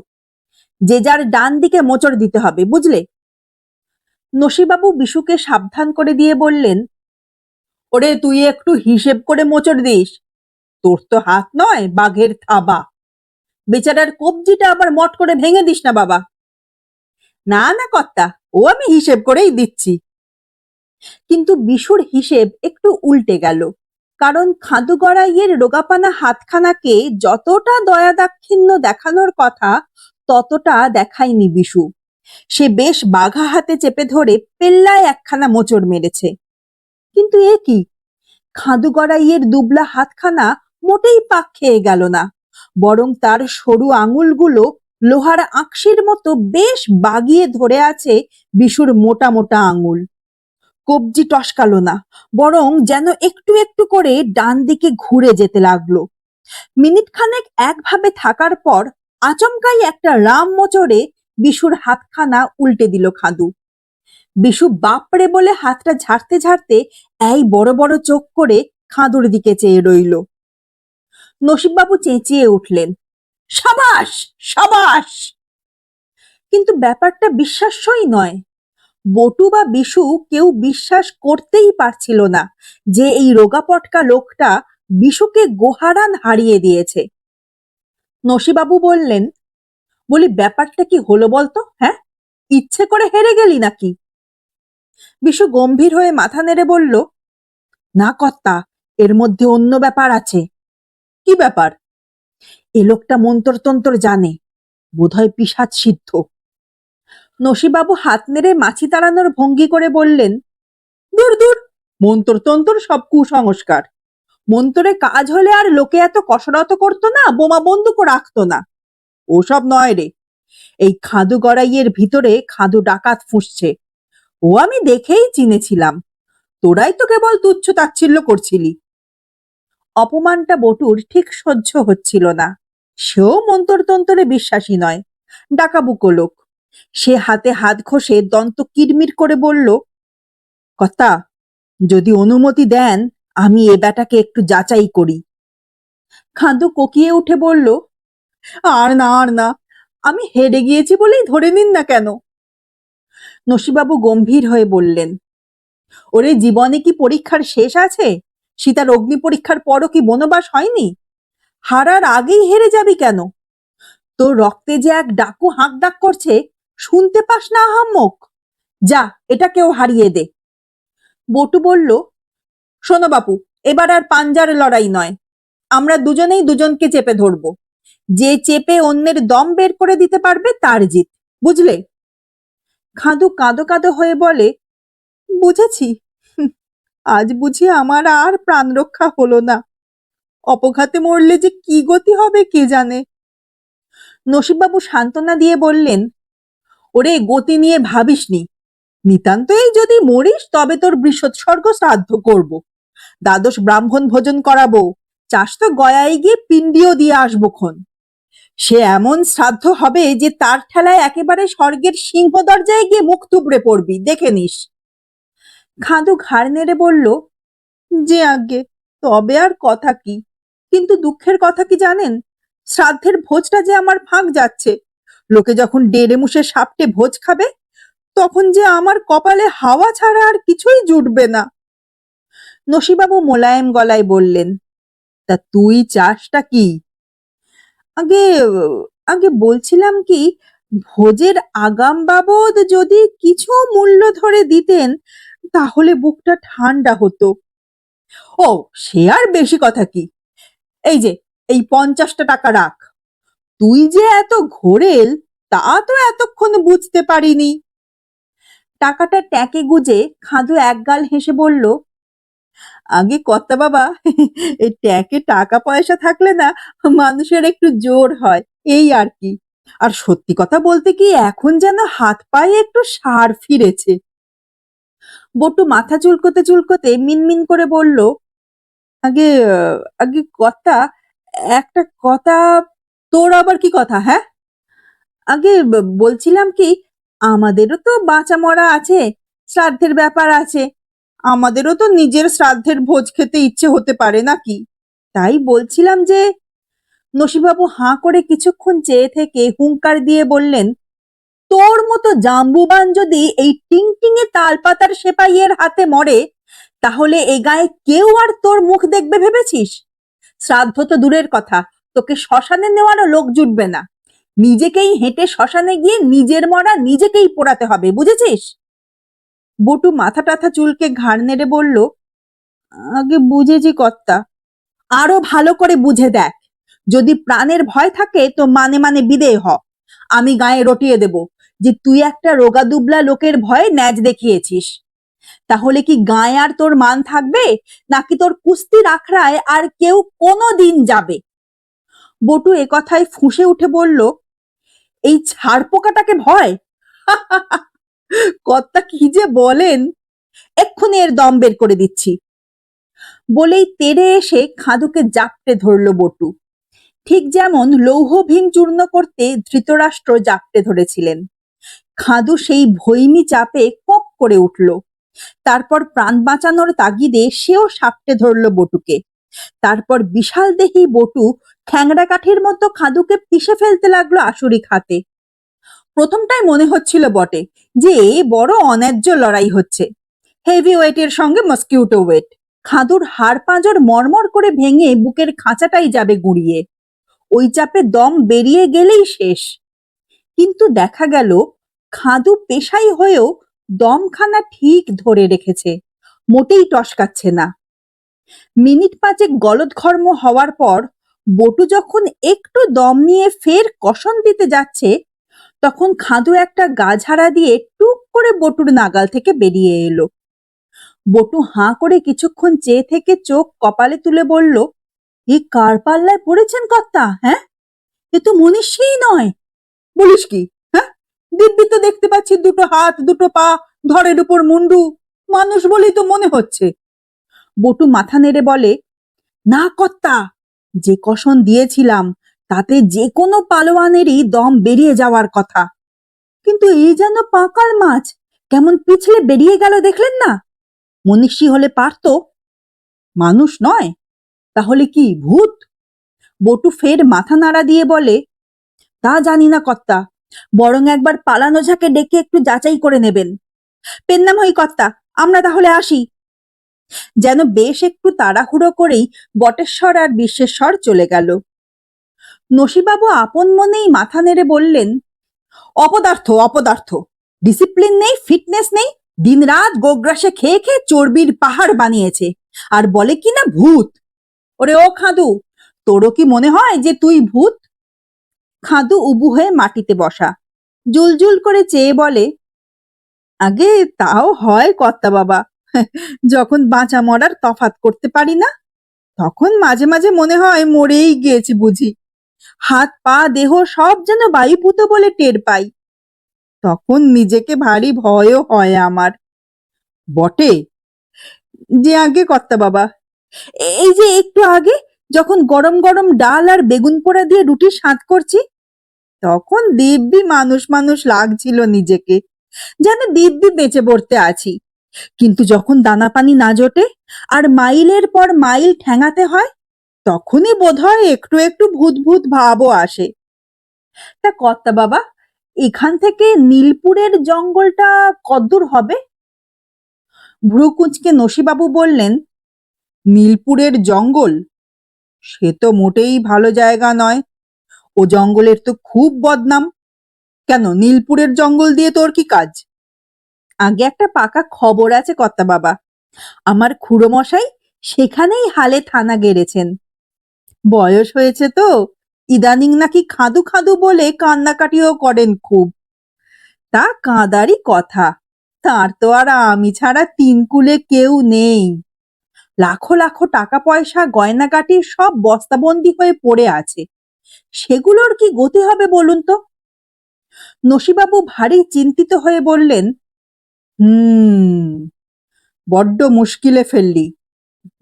যে যার ডান দিকে মোচড় দিতে হবে, বুঝলে? নসিবাবু বিশুকে সাবধান করে দিয়ে বললেন, ওরে তুই একটু হিসেব করে মোচড় দিস, তোর তো হাত নয় বাঘের থাবা। বেচারার কবজিটা আবার মট করে ভেঙে দিস না বাবা। না না কর্তা, ও আমি হিসেব করেই দিচ্ছি। কিন্তু বিশুর হিসেব একটু উল্টে গেল, কারণ খাদু গড়াইয়ের রোগাপানা হাতখানাকে যতটা দয়া দাক্ষিণ্য দেখানোর কথা ততটা দেখায়নি বিশু। সে বেশ বাঘা হাতে চেপে ধরে পেল্লায় একখানা মোচড় মেরেছে। কিন্তু এ কি, খাদু গড়াইয়ের দুবলা হাতখানা মোটেই পাক খেয়ে গেল না, বরং তার সরু আঙুলগুলো লোহার আঁকশির মতো বেশ বাগিয়ে ধরে আছে বিশুর মোটা মোটা আঙুল। কবজি টসকালো না, বরং যেন একটু একটু করে ডান দিকে ঘুরে যেতে লাগলো। মিনিট খানেক একভাবে থাকার পর আচমকাই একটা রাম মোচড়ে বিশুর হাতখানা উল্টে দিল খাদু। বিশু বাপরে বলে হাতটা ঝাড়তে ঝাড়তে এই বড় বড় চোখ করে খাদুর দিকে চেয়ে রইল। নসিববাবু চেঁচিয়ে উঠলেন, সাবাস সাবাস! কিন্তু ব্যাপারটা বিশ্বাস্যই নয়। বটু বা বিশু কেউ বিশ্বাস করতেই পারছিল না যে এই রোগাপটকা লোকটা বিশুকে গোহারান হারিয়ে দিয়েছে। নসিবাবু বললেন, বলি ব্যাপারটা কি হলো বলতো? হ্যাঁ, ইচ্ছে করে হেরে গেলি নাকি? বিশু গম্ভীর হয়ে মাথা নেড়ে বলল, না কর্তা, এর মধ্যে অন্য ব্যাপার আছে। কি ব্যাপার? এ লোকটা মন্তরতন্ত্র জানে, বোধহয় পিশাচ সিদ্ধ। নসিবাবু হাত নেড়ে মাছি তাড়ানোর ভঙ্গি করে বললেন, দূর দূর, মন্তরতন্ত্র সব কুসংস্কার। মন্তরে কাজ হলে আর লোকে এত কসরত করতো না, বোমা বন্দুকও রাখতো না। ওসব নয় রে, এই খাদু গড়াইয়ের ভিতরে খাদু ডাকাত ফুঁসছে। ও আমি দেখেই চিনেছিলাম, তোরাই তো কেবল তুচ্ছ তাচ্ছিল্য করছিলি। অপমানটা বটুর ঠিক সহ্য হচ্ছিল না। সেও মন্তরতন্ত্রে বিশ্বাসী নয়, ডাকাবুকো লোক। সে হাতে হাত ঘষে দন্ত কিরমির করে বলল, কর্তা, যদি অনুমতি দেন আমি এ ব্যাটাকে একটু যাচাই করি। খাদু কোকিয়ে উঠে বলল, আর না আর না, আমি হেরে গিয়েছি বলেই ধরে নিন না কেন। নসিবাবু গম্ভীর হয়ে বললেন, ওরে জীবনে কি পরীক্ষার শেষ আছে? সীতার অগ্নি পরীক্ষার পরও কি বনবাস হয়নি? হারার আগেই হেরে যাবি কেন? তোর রক্তে যে এক ডাকু হাঁক ডাক করছে, শুনতে পাস না আহাম্মক? যা, এটাকেও হারিয়ে দে। বটু বলল, শোনো বাপু, এবার আর পাঞ্জার লড়াই নয়, আমরা দুজনেই দুজনকে চেপে ধরবো। যে চেপে অন্যের দম বের করে দিতে পারবে তার জিত, বুঝলে? খাদু কাঁদো কাঁদো হয়ে বলে, বুঝেছি। আজ বুঝি আমার আর প্রাণ রক্ষা হলো না। অপঘাতে মরলে যে কি গতি হবে কে জানে। নসিববাবু সান্ত্বনা দিয়ে বললেন, ওরে গতি নিয়ে ভাবিসনি, নিতান্তই যদি মরিস তবে তোর বৃষৎসর্গ শ্রাদ্ধ করব, দ্বাদশ ব্রাহ্মণ ভোজন করাবো, চাষ তো গয়ায় গিয়ে পিণ্ডিও দিয়ে আসবো খন। সে এমন শ্রাদ্ধ হবে যে তার ঠেলায় একেবারে স্বর্গের সিংহ দরজায় গিয়ে মুখ থুবড়ে পড়বি, দেখে নিস। খাদু ঘাড় নেড়ে বলল, যে আজ্ঞে, তবে আর কথা কি। কিন্তু দুঃখের কথা কি জানেন, শ্রাদ্ধের ভোজটা যে আমার ফাঁক যাচ্ছে। লোকে যখন ডেড়ে মুষে সাপটে ভোজ খাবে, তখন যে আমার কপালে হাওয়া ছাড়া আর কিছুই জুটবে না। নসিবাবু মোলায়েম গলায় বললেন, তা তুই চাসটা কি? আগে আগে বলছিলাম কি, ভোজের আগাম বাবদ যদি কিছু মূল্য ধরে দিতেন তাহলে বুকটা ঠান্ডা হতো। ও, সে আর বেশি কথা কি, এই যে এই 50টা টাকা রাখ। তুই যে এত ঘোরেল তা তো এতক্ষণ বুঝতে পারিনি। টাকাটা ট্যাকে গুজে খাদু একগাল হেসে বলল, আগে কর্তা বাবা, এই ট্যাকে টাকা পয়সা থাকলে না মানুষের একটু জোর হয়, এই আর কি। আর সত্যি কথা বলতে কি, এখন যেন হাত পায়ে একটু সার ফিরেছে। বটু মাথা চুলকোতে চুলকোতে মিনমিন করে বলল, আগে আগে কথা, একটা কথা। তোর আবার কি কথা? হ্যাঁ, আগে বলছিলাম কি, আমাদেরও তো বাঁচা মরা আছে, শ্রাদ্ধের ব্যাপার আছে। আমাদেরও তো নিজের শ্রাদ্ধের ভোজ খেতে ইচ্ছে হতে পারে নাকি? তাই বলছিলাম যে। নসিবাবু হাঁ করে কিছুক্ষণ চেয়ে থেকে হুংকার দিয়ে বললেন, তোর মতো জাম্বুবান যদি এই টিংটিঙে তালপাতার সেপাইয়ের হাতে মরে, তাহলে এ গায়ে কেউ আর তোর মুখ দেখবে ভেবেছিস? শ্রাদ্ধ তো দূরের কথা, তোকে শ্মশানে নেওয়ারও লোক জুটবে না। নিজেকেই হেঁটে শ্মশানে গিয়ে নিজের মরা নিজেকেই পোড়াতে হবে, বুঝেছিস? বটু মাথা টাথা চুলকে ঘাড় নেড়ে বলল, আগে বুঝেছি কর্তা। আরো ভালো করে বুঝে দেখ। যদি প্রাণের ভয় থাকে তো মানে মানে বিদেয় হ। আমি গায়ে রটিয়ে দেব যে তুই একটা রোগা দুবলা লোকের ভয়ে ন্যাজ দেখিয়েছিস। তাহলে কি গায়ে আর তোর মান থাকবে, নাকি তোর কুস্তির আখড়ায় আর কেউ কোনো দিন যাবে? বটু এ কথায় ফুঁসে উঠে বলল, এই ছাড় পোকাটাকে ভয়? কর্তা কি যে বলেন, এক্ষুনি এর দম বের করে দিচ্ছি। বলেই তেড়ে এসে খাদুকে জাপটে ধরল বটু, ঠিক যেমন লৌহ ভীম চূর্ণ করতে ধৃতরাষ্ট্র জাপটে ধরেছিলেন। খাদু সেই ভৈমী চাপে কপ করে উঠল। তারপর প্রাণ বাঁচানোর তাগিদে সেও সাপটে ধরল বটুকে। তারপর বিশাল দেহি বটু খ্যাংড়া কাঠির মতো খাদুকে পিষে ফেলতে লাগলো আসুরিক হাতে। প্রথমটাই মনে হচ্ছিল বটে যে বড় অন্যায্য লড়াই হচ্ছে, হেভি ওয়েটের সঙ্গে মস্কিউটো ওয়েট। খাদুর হাড় পাঁজর মরমর করে ভেঙে বুকের খাঁচাটাই যাবে গুঁড়িয়ে। ওই চাপে দম বেরিয়ে গেলেই শেষ। কিন্তু দেখা গেল খাদু পেশাই হয়েও দমখানা ঠিক ধরে রেখেছে, মোটেই টসকাচ্ছে না। মিনিট পাঁচেক গলদঘর্ম হওয়ার পর বটু যখন একটু দম নিয়ে ফের কষন দিতে যাচ্ছে, তখন খাদু একটা গা ঝাড়া দিয়ে টুক করে বটুর নাগাল থেকে বেরিয়ে এলো। বটু হাঁ করে কিছুক্ষণ চেয়ে থেকে চোখ কপালে তুলে বলল, এ কার পাল্লায় পড়েছেন কর্তা? হ্যাঁ, এ তো মনীষীই নয়। বলিস কি? হ্যাঁ, দিব্যি তো দেখতে পাচ্ছি দুটো হাত দুটো পা, ধরের উপর মুন্ডু, মানুষ বলেই তো মনে হচ্ছে। বটু মাথা নেড়ে বলে, না কর্তা, যে কষণ দিয়েছিলাম তাতে যে কোনো পালোয়ানেরই দম বেরিয়ে যাওয়ার কথা। কিন্তু এই যেন পাকাল মাছ, কেমন পিছলে বেরিয়ে গেল দেখলেন না? মনীষী হলে পারতো, মানুষ নয়। তাহলে কি ভূত? বটু ফের মাথা নাড়া দিয়ে বলে, তা জানি না কর্তা, বরং একবার পালানো ঝাঁকে ডেকে একটু যাচাই করে নেবেন। পেন্নাম হই কর্তা, আমরা তাহলে আসি। যেন বেশ একটু তাড়াহুড়ো করেই বটেশ্বর আর বিশ্বেশ্বর চলে গেল। নসিবাবু আপন মনেই মাথা নেড়ে বললেন, অপদার্থ অপদার্থ, ডিসিপ্লিন নেই, ফিটনেস নেই, দিনরাত গোগ্রাসে খেয়ে খেয়ে চর্বির পাহাড় বানিয়েছে, আর বলে কিনা ভূত। ওরে ও খাদু, তোরও কি মনে হয় যে তুই ভূত? খাদু উবু হয়ে মাটিতে বসা, জুলজুল করে চেয়ে বলে, আগে তাও হয় কর্তা বাবা, যখন বাঁচা মরার তফাৎ করতে পারি না, তখন মাঝে মাঝে মনে হয় মরেই গিয়েছি বুঝি। হাত পা দেহ সব যেন বায়ুপুত বলে টের পাই। তখন নিজেকে ভারী ভয়ও হয় আমার। বটে, যে আগে কর্তা বাবা, এই যে একটু আগে যখন গরম গরম ডাল আর বেগুন পোড়া দিয়ে রুটি স্বাদ করছি, তখন দিব্যি মানুষ মানুষ লাগছিল নিজেকে, যেন দিব্যি বেঁচে পড়তে আছি। কিন্তু যখন দানা পানি না জোটে আর মাইলের পর মাইল ঠেঙাতে হয়, তখনই বোধহয় একটু একটু ভূত ভূত ভাবও আসে। তা কর্তা বাবা, এখান থেকে নীলপুরের জঙ্গলটা কদ্দূর হবে? ভ্রু কুঁচকে নসিবাবু বললেন, নীলপুরের জঙ্গল? সে তো মোটেই ভালো জায়গা নয়। ও জঙ্গলের তো খুব বদনাম। কেন, নীলপুরের জঙ্গল দিয়ে তোর কি কাজ? আগে একটা পাকা খবর আছে কর্তা বাবা, আমার খুড়ো মশাই সেখানেই হালে থানা গেড়েছেন। বয়স হয়েছে তো, ইদানিং নাকি খাদু খাদু বলে কান্নাকাটিও করেন খুব। তা কাঁদারই কথা, তার তো আর আমি ছাড়া তিন কুলে কেউ নেই। লাখো লাখো টাকা পয়সা গয়নাগাটি সব বস্তাবন্দি হয়ে পড়ে আছে, সেগুলোর কি গতি হবে বলুন তো? নসিবাবু ভারী চিন্তিত হয়ে বললেন, হুম, বড্ড মুশকিলে ফেললি।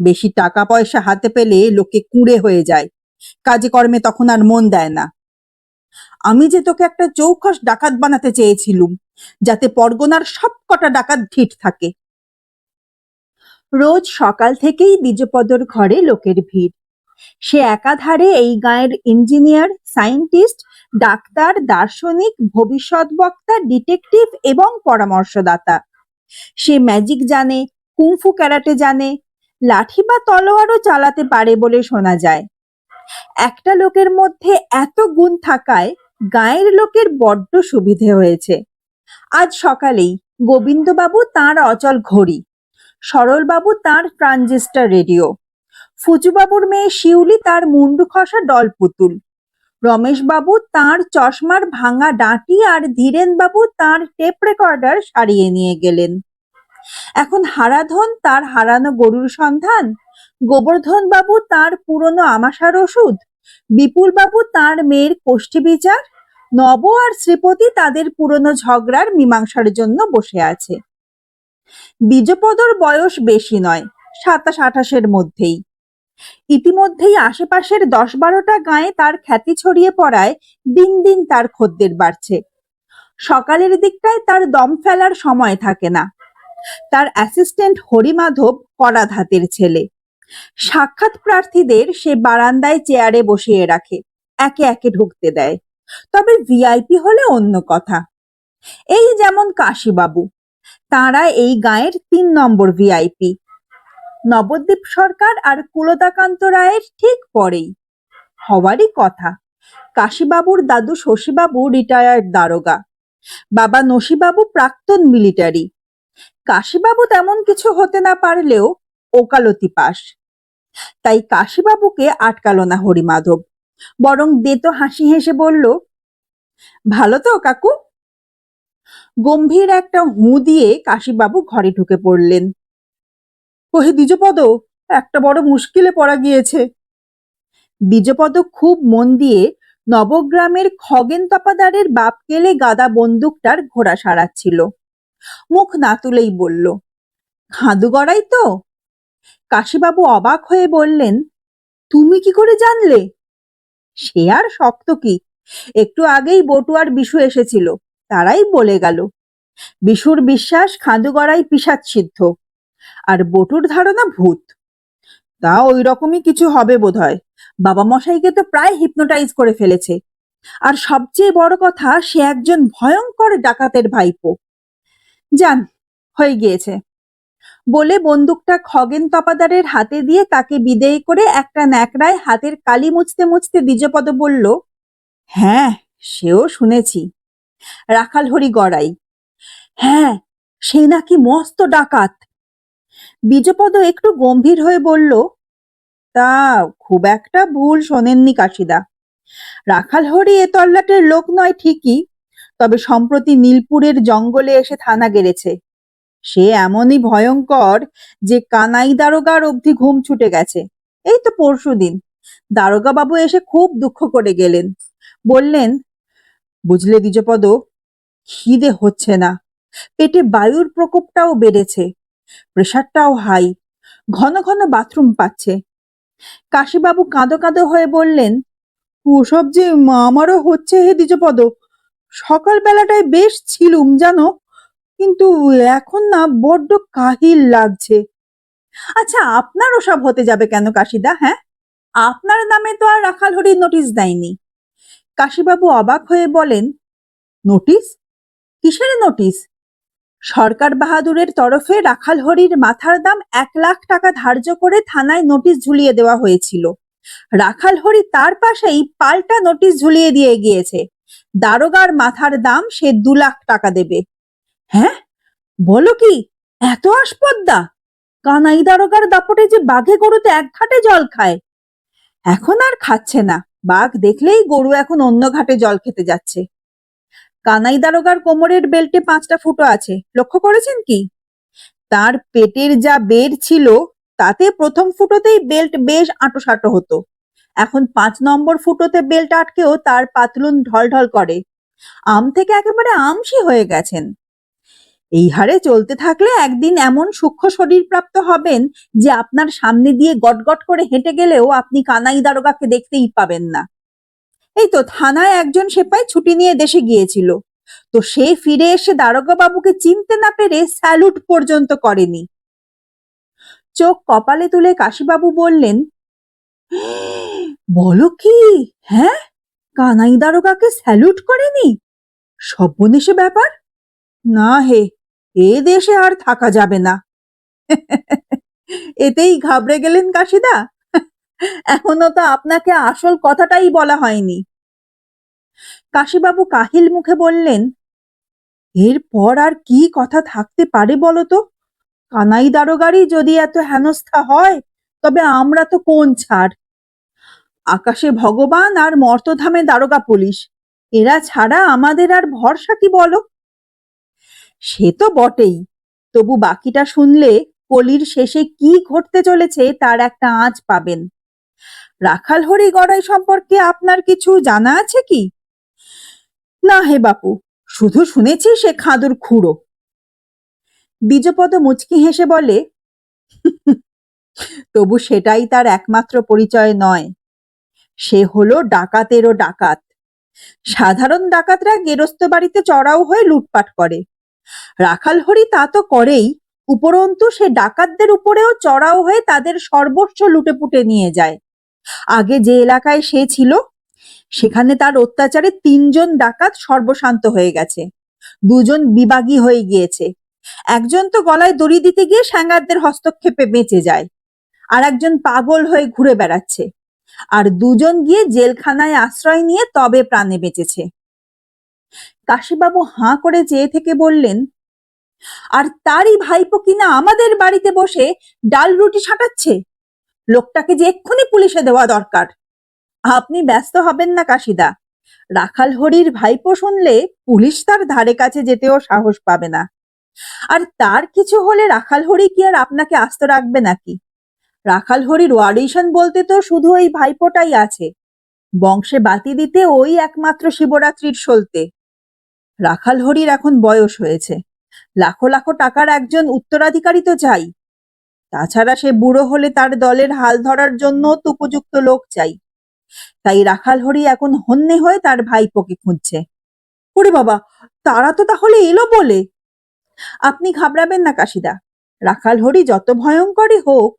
বেশি টাকা পয়সা হাতে পেলে লোকে কুঁড়ে হয়ে যায়, কাজে কর্মে তখন আর মন দেয় না। আমি যে তোকে একটা চৌখস ডাকাত বানাতে চেয়েছিলুম, যাতে পরগনার সব কটা ডাকাত ঢিঠ থাকে। রোজ সকাল থেকেই দ্বিজপদর ঘরে লোকের ভিড়। সে একাধারে এই গাঁয়ের ইঞ্জিনিয়ার, সায়েন্টিস্ট, ডাক্তার, দার্শনিক, ভবিষ্যৎ বক্তা, ডিটেকটিভ এবং পরামর্শদাতা। সে ম্যাজিক জানে, কুংফু ক্যারাটে জানে, লাঠি বা তলোয়ারও চালাতে পারে বলে শোনা যায়। একটা লোকের মধ্যে এত গুণ থাকায় গাঁয়ের লোকের বড্ড সুবিধে হয়েছে। আজ সকালেই গোবিন্দবাবু তাঁর অচল ঘড়ি, সরলবাবু তাঁর ট্রানজিস্টার রেডিও, ফুচুবাবুর মেয়ে শিউলি তার মুন্ডু খসা ডল পুতুল, রমেশবাবু তাঁর চশমার ভাঙা ডাঁটি আর ধীরেনবাবু তাঁর টেপ রেকর্ডার সারিয়ে নিয়ে গেলেন। এখন হারাধন তার হারানো গরুর সন্ধান, গোবর্ধন বাবু তার পুরনো আমাশার ওষুধ, বিপুল বাবু তার মেয়ের কোষ্ঠী বিচার, নব আর শ্রীপতি তাদের পুরনো ঝগড়ার মীমাংসার জন্য বসে আছে। দ্বিজপদর বয়স বেশি নয়, 27-28-এর মধ্যেই। ইতিমধ্যেই আশেপাশের 10-12টা গাঁয়ে তার খ্যাতি ছড়িয়ে পড়ায় দিন দিন তার খদ্দের বাড়ছে। সকালের দিকটায় তার দম ফেলার সময় থাকে না। তার অ্যাসিস্ট্যান্ট হরিমাধব করাত হাতের ছেলে। সাক্ষাৎ প্রার্থীদের সে বারান্দায় চেয়ারে বসিয়ে রাখে, একে একে ঢুকতে দেয়। তবে ভিআইপি হলে অন্য কথা। এই যেমন কাশীবাবু, তাঁরা এই গাঁয়ের 3 নম্বর ভিআইপি। নবদ্বীপ সরকার আর কুলতাকান্ত রায়ের ঠিক পরেই। হওয়ারই কথা। কাশীবাবুর দাদু শশীবাবু রিটায়ার্ড দারোগা, বাবা নসীবাবু প্রাক্তন মিলিটারি। কাশীবাবু তেমন কিছু হতে না পারলেও ওকালতি পাস। তাই কাশীবাবুকে আটকালো না হরিমাধব, বরং দেতো হাসি হেসে বলল, ভালো তো কাকু? গম্ভীর একটা হু দিয়ে কাশীবাবু ঘরে ঢুকে পড়লেন। ওহে দ্বিজপদ, একটা বড় মুশকিলে পড়া গিয়েছে। দ্বিজপদ খুব মন দিয়ে নবগ্রামের খগেন তপাদারের বাপ কেলে গাদা বন্দুকটার ঘোড়া সারাচ্ছিল। মুখ না তুলেই বলল, খাদু গড়াই তো? কাশীবাবু অবাক হয়ে বললেন, তুমি কি করে জানলে? সে আর শক্ত কি, একটু আগেই বটু আর বিশু এসেছিল, তারাই বলে গেল। বিশুর বিশ্বাস খাদু গড়াই পিশাচ সিদ্ধ, আর বটুর ধারণা ভূত। তা ওই রকমই কিছু হবে বোধহয়। বাবা মশাইকে তো প্রায় হিপনোটাইজ করে ফেলেছে। আর সবচেয়ে বড় কথা, সে একজন ভয়ঙ্কর ডাকাতের ভাইপো। যান, হয়ে গিয়েছে। বলে বন্দুকটা খগেন তপাদারের হাতে দিয়ে তাকে বিদেয় করে একটা ন্যাকড়ায় হাতের কালি মুছতে মুছতে দ্বিজপদ বলল, হ্যাঁ, সেও শুনেছি। রাখাল হরি গড়াই? হ্যাঁ, সে নাকি মস্ত ডাকাত। দ্বিজপদ একটু গম্ভীর হয়ে বলল, তা খুব একটা ভুল শোনেননি কাশিদা। রাখাল হরি এ তল্লাটের লোক নয় ঠিকই, তবে সম্প্রতি নীলপুরের জঙ্গলে এসে থানা গেড়েছে। সে এমনই ভয়ঙ্কর যে কানাই দারোগার অবধি ঘুম ছুটে গেছে। এই তো পরশুদিন দারোগা বাবু এসে খুব দুঃখ করে গেলেন। বললেন, বুঝলে দ্বিজপদ, খিদে হচ্ছে না, পেটে বায়ুর প্রকোপটাও বেড়েছে, প্রেশারটাও হাই, ঘন ঘন বাথরুম পাচ্ছে। কাশীবাবু কাঁদো কাঁদো হয়ে বললেন, ওসব যে আমারও হচ্ছে হে দ্বিজপদ। সকাল বেলাটায় বেশ ছিলুম জানো, কিন্তু এখন না বড্ড কাহিল লাগছে। আচ্ছা, আপনার ওসব হতে যাবে কেন কাশিদা? হ্যাঁ, আপনার নামে তো আর রাখাল হরির নোটিশ দেয়নি। কাশীবাবু অবাক হয়ে বলেন, নোটিশ? কিসের নোটিশ? সরকার বাহাদুরের তরফে রাখাল হরির মাথার দাম 1 লাখ টাকা ধার্য করে থানায় নোটিশ ঝুলিয়ে দেওয়া হয়েছিল। রাখাল হরি তার পাশেই পাল্টা নোটিশ ঝুলিয়ে দিয়ে গিয়েছে, দারোগার মাথার দাম সে 2 লাখ টাকা দেবে। হ্যাঁ, বলো কি? এত আসপদ্দা? কানাই দারোগার দাপটে যে বাঘে গরুতে এক ঘাটে জল খায়। এখন আর খাচ্ছে না, বাঘ দেখলেই গরু এখন অন্য ঘাটে জল খেতে যাচ্ছে। কানাই দারোগার কোমরের বেল্টে 5টা ফুটো আছে, লক্ষ্য করেছেন কি? তার পেটের যা বের ছিল তাতে প্রথম ফুটোতেই বেল্ট বেশ আঁটোসাঁটো হতো। এখন 5 নম্বর ফুটোতে বেল্ট আটকেও তার পাতলুন ঢলঢল করে। আম থেকে একেবারে আমসি হয়ে গেছেন। এই হারে চলতে থাকলে একদিন এমন সূক্ষ্ম শরীর প্রাপ্ত হবেন যে আপনার সামনে দিয়ে গটগট করে হেঁটে গেলেও আপনি কানাই দারোগাকে দেখতেই পাবেন না। এই তো থানায় একজন সেপাই ছুটি নিয়ে দেশে গিয়েছিল, তো সে ফিরে এসে দারোগা বাবুকে চিনতে না পেরে স্যালুট পর্যন্ত করেনি। চোখ কপালে তুলে কাশীবাবু বললেন, বলো কি? হ্যাঁ, কানাই দারোগাকে স্যালুট করেনি? সর্বনেশে ব্যাপার। না হে, এ দেশে আর থাকা যাবে না। এতেই ঘাবড়ে গেলেন কাশিদা? এখনো তো আপনাকে আসল কথাটাই বলা হয়নি। কাশীবাবু কাহিল মুখে বললেন, এরপর আর কি কথা থাকতে পারে বলতো? কানাই দারোগারই যদি এত হেনস্থা হয়, তবে আমরা তো কোন ছাড়? আকাশে ভগবান আর মর্তধামে দারোগা পুলিশ, এরা ছাড়া আমাদের আর ভরসা কি বলো? সে তো বটেই, তবু বাকিটা শুনলে কলির শেষে কি ঘটতে চলেছে তার একটা আঁচ পাবেন। রাখালহরি গড়াই সম্পর্কে আপনার কিছু জানা আছে কি? না হে বাপু, শুধু শুনেছি সে খাদুর খুঁড়ো। দ্বিজপদ মুচকি হেসে বলে, তবু সেটাই তার একমাত্র পরিচয় নয়। সে হলো ডাকাতেরও ডাকাত। সাধারণ ডাকাতরা গেরস্ত বাড়িতে চড়াও হয়ে লুটপাট করে, রাখালহরি তা তো করেই, উপরন্তু সে ডাকাতদের উপরেও চড়াও হয়ে তাদের সর্বস্ব লুটেপুটে নিয়ে যায়। আগে যে এলাকায় সে ছিল, সেখানে তার অত্যাচারে 3 জন ডাকাত সর্বশান্ত হয়ে গেছে, 2 জন বিবাগী হয়ে গিয়েছে, একজন তো গলায় দড়ি দিতে গিয়ে স্যাঙ্গারদের হস্তক্ষেপে বেঁচে যায়, আর একজন পাগল হয়ে ঘুরে বেড়াচ্ছে, আর 2 জন গিয়ে জেলখানায় আশ্রয় নিয়ে তবে প্রাণে বেঁচেছে। কাশীবাবু হাঁ করে চেয়ে থেকে বললেন, আর তারই ভাইপো কিনা আমাদের বাড়িতে বসে ডাল রুটি ছাটাচ্ছে। লোকটাকে যে এক্ষুনি পুলিশে দেওয়া দরকার। আপনি ব্যস্ত হবেন না কাশিদা, রাখালহরির ভাইপো শুনলে পুলিশ তার ধারে কাছে যেতেও সাহস পাবে না। আর তার কিছু হলে রাখালহরি কি আর আপনাকে আস্ত রাখবে নাকি? রাখালহরির ওয়ারিশন বলতে তো শুধু ওই ভাইপোটাই আছে, বংশে বাতি দিতে ওই একমাত্র শিবরাত্রির সলতে। রাখালহরির এখন বয়স হয়েছে, লাখো লাখো টাকার একজন উত্তরাধিকারী তো চাই। তাছাড়া সে বুড়ো হলে তার দলের হাল ধরার জন্য তো উপযুক্ত লোক চাই। তাই রাখালহরি এখন হন্যে হয়ে তার ভাইপোকে খুঁজছে। ওরে বাবা, তারা তো তাহলে এলো বলে? আপনি ঘাবড়াবেন না কাশিদা, রাখালহরি যত ভয়ঙ্করই হোক,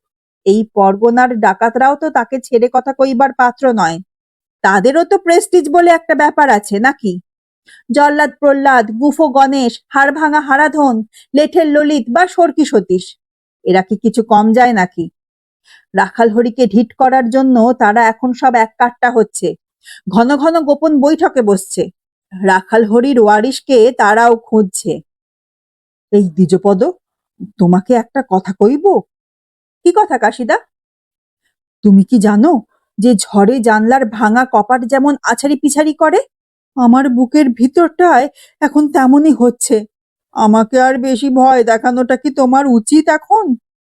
এই পরগনার ডাকাতরাও তো তাকে ছেড়ে কথা কইবার পাত্র নয়। তাদেরও তো প্রেস্টিজ বলে একটা ব্যাপার আছে নাকি? জল্লাদ প্রহ্লাদ, গুফো গণেশ, হাড়ভাঙা হারাধন, লেঠের ললিত বা সরকি সতীশ, এরা কি কিছু কম যায় নাকি? রাখালহরিকে ঢিট করার জন্য তারা এখন সব এক কাট্টা হচ্ছে, ঘন ঘন গোপন বৈঠকে বসছে। রাখালহরির ওয়ারিশকে তারাও খুঁজছে। এই দ্বিজপদ, তোমাকে একটা কথা কইব। কি কথা কাশিদা? তুমি কি জানো যে ঝড়ে জানলার ভাঙা কপাট যেমন আছাড়ি পিছাড়ি করে, আমার বুকের ভিতরটায় এখন তেমনই হচ্ছে। আমাকে আর বেশি ভয় দেখানোটা কি তোমার উচিত এখন?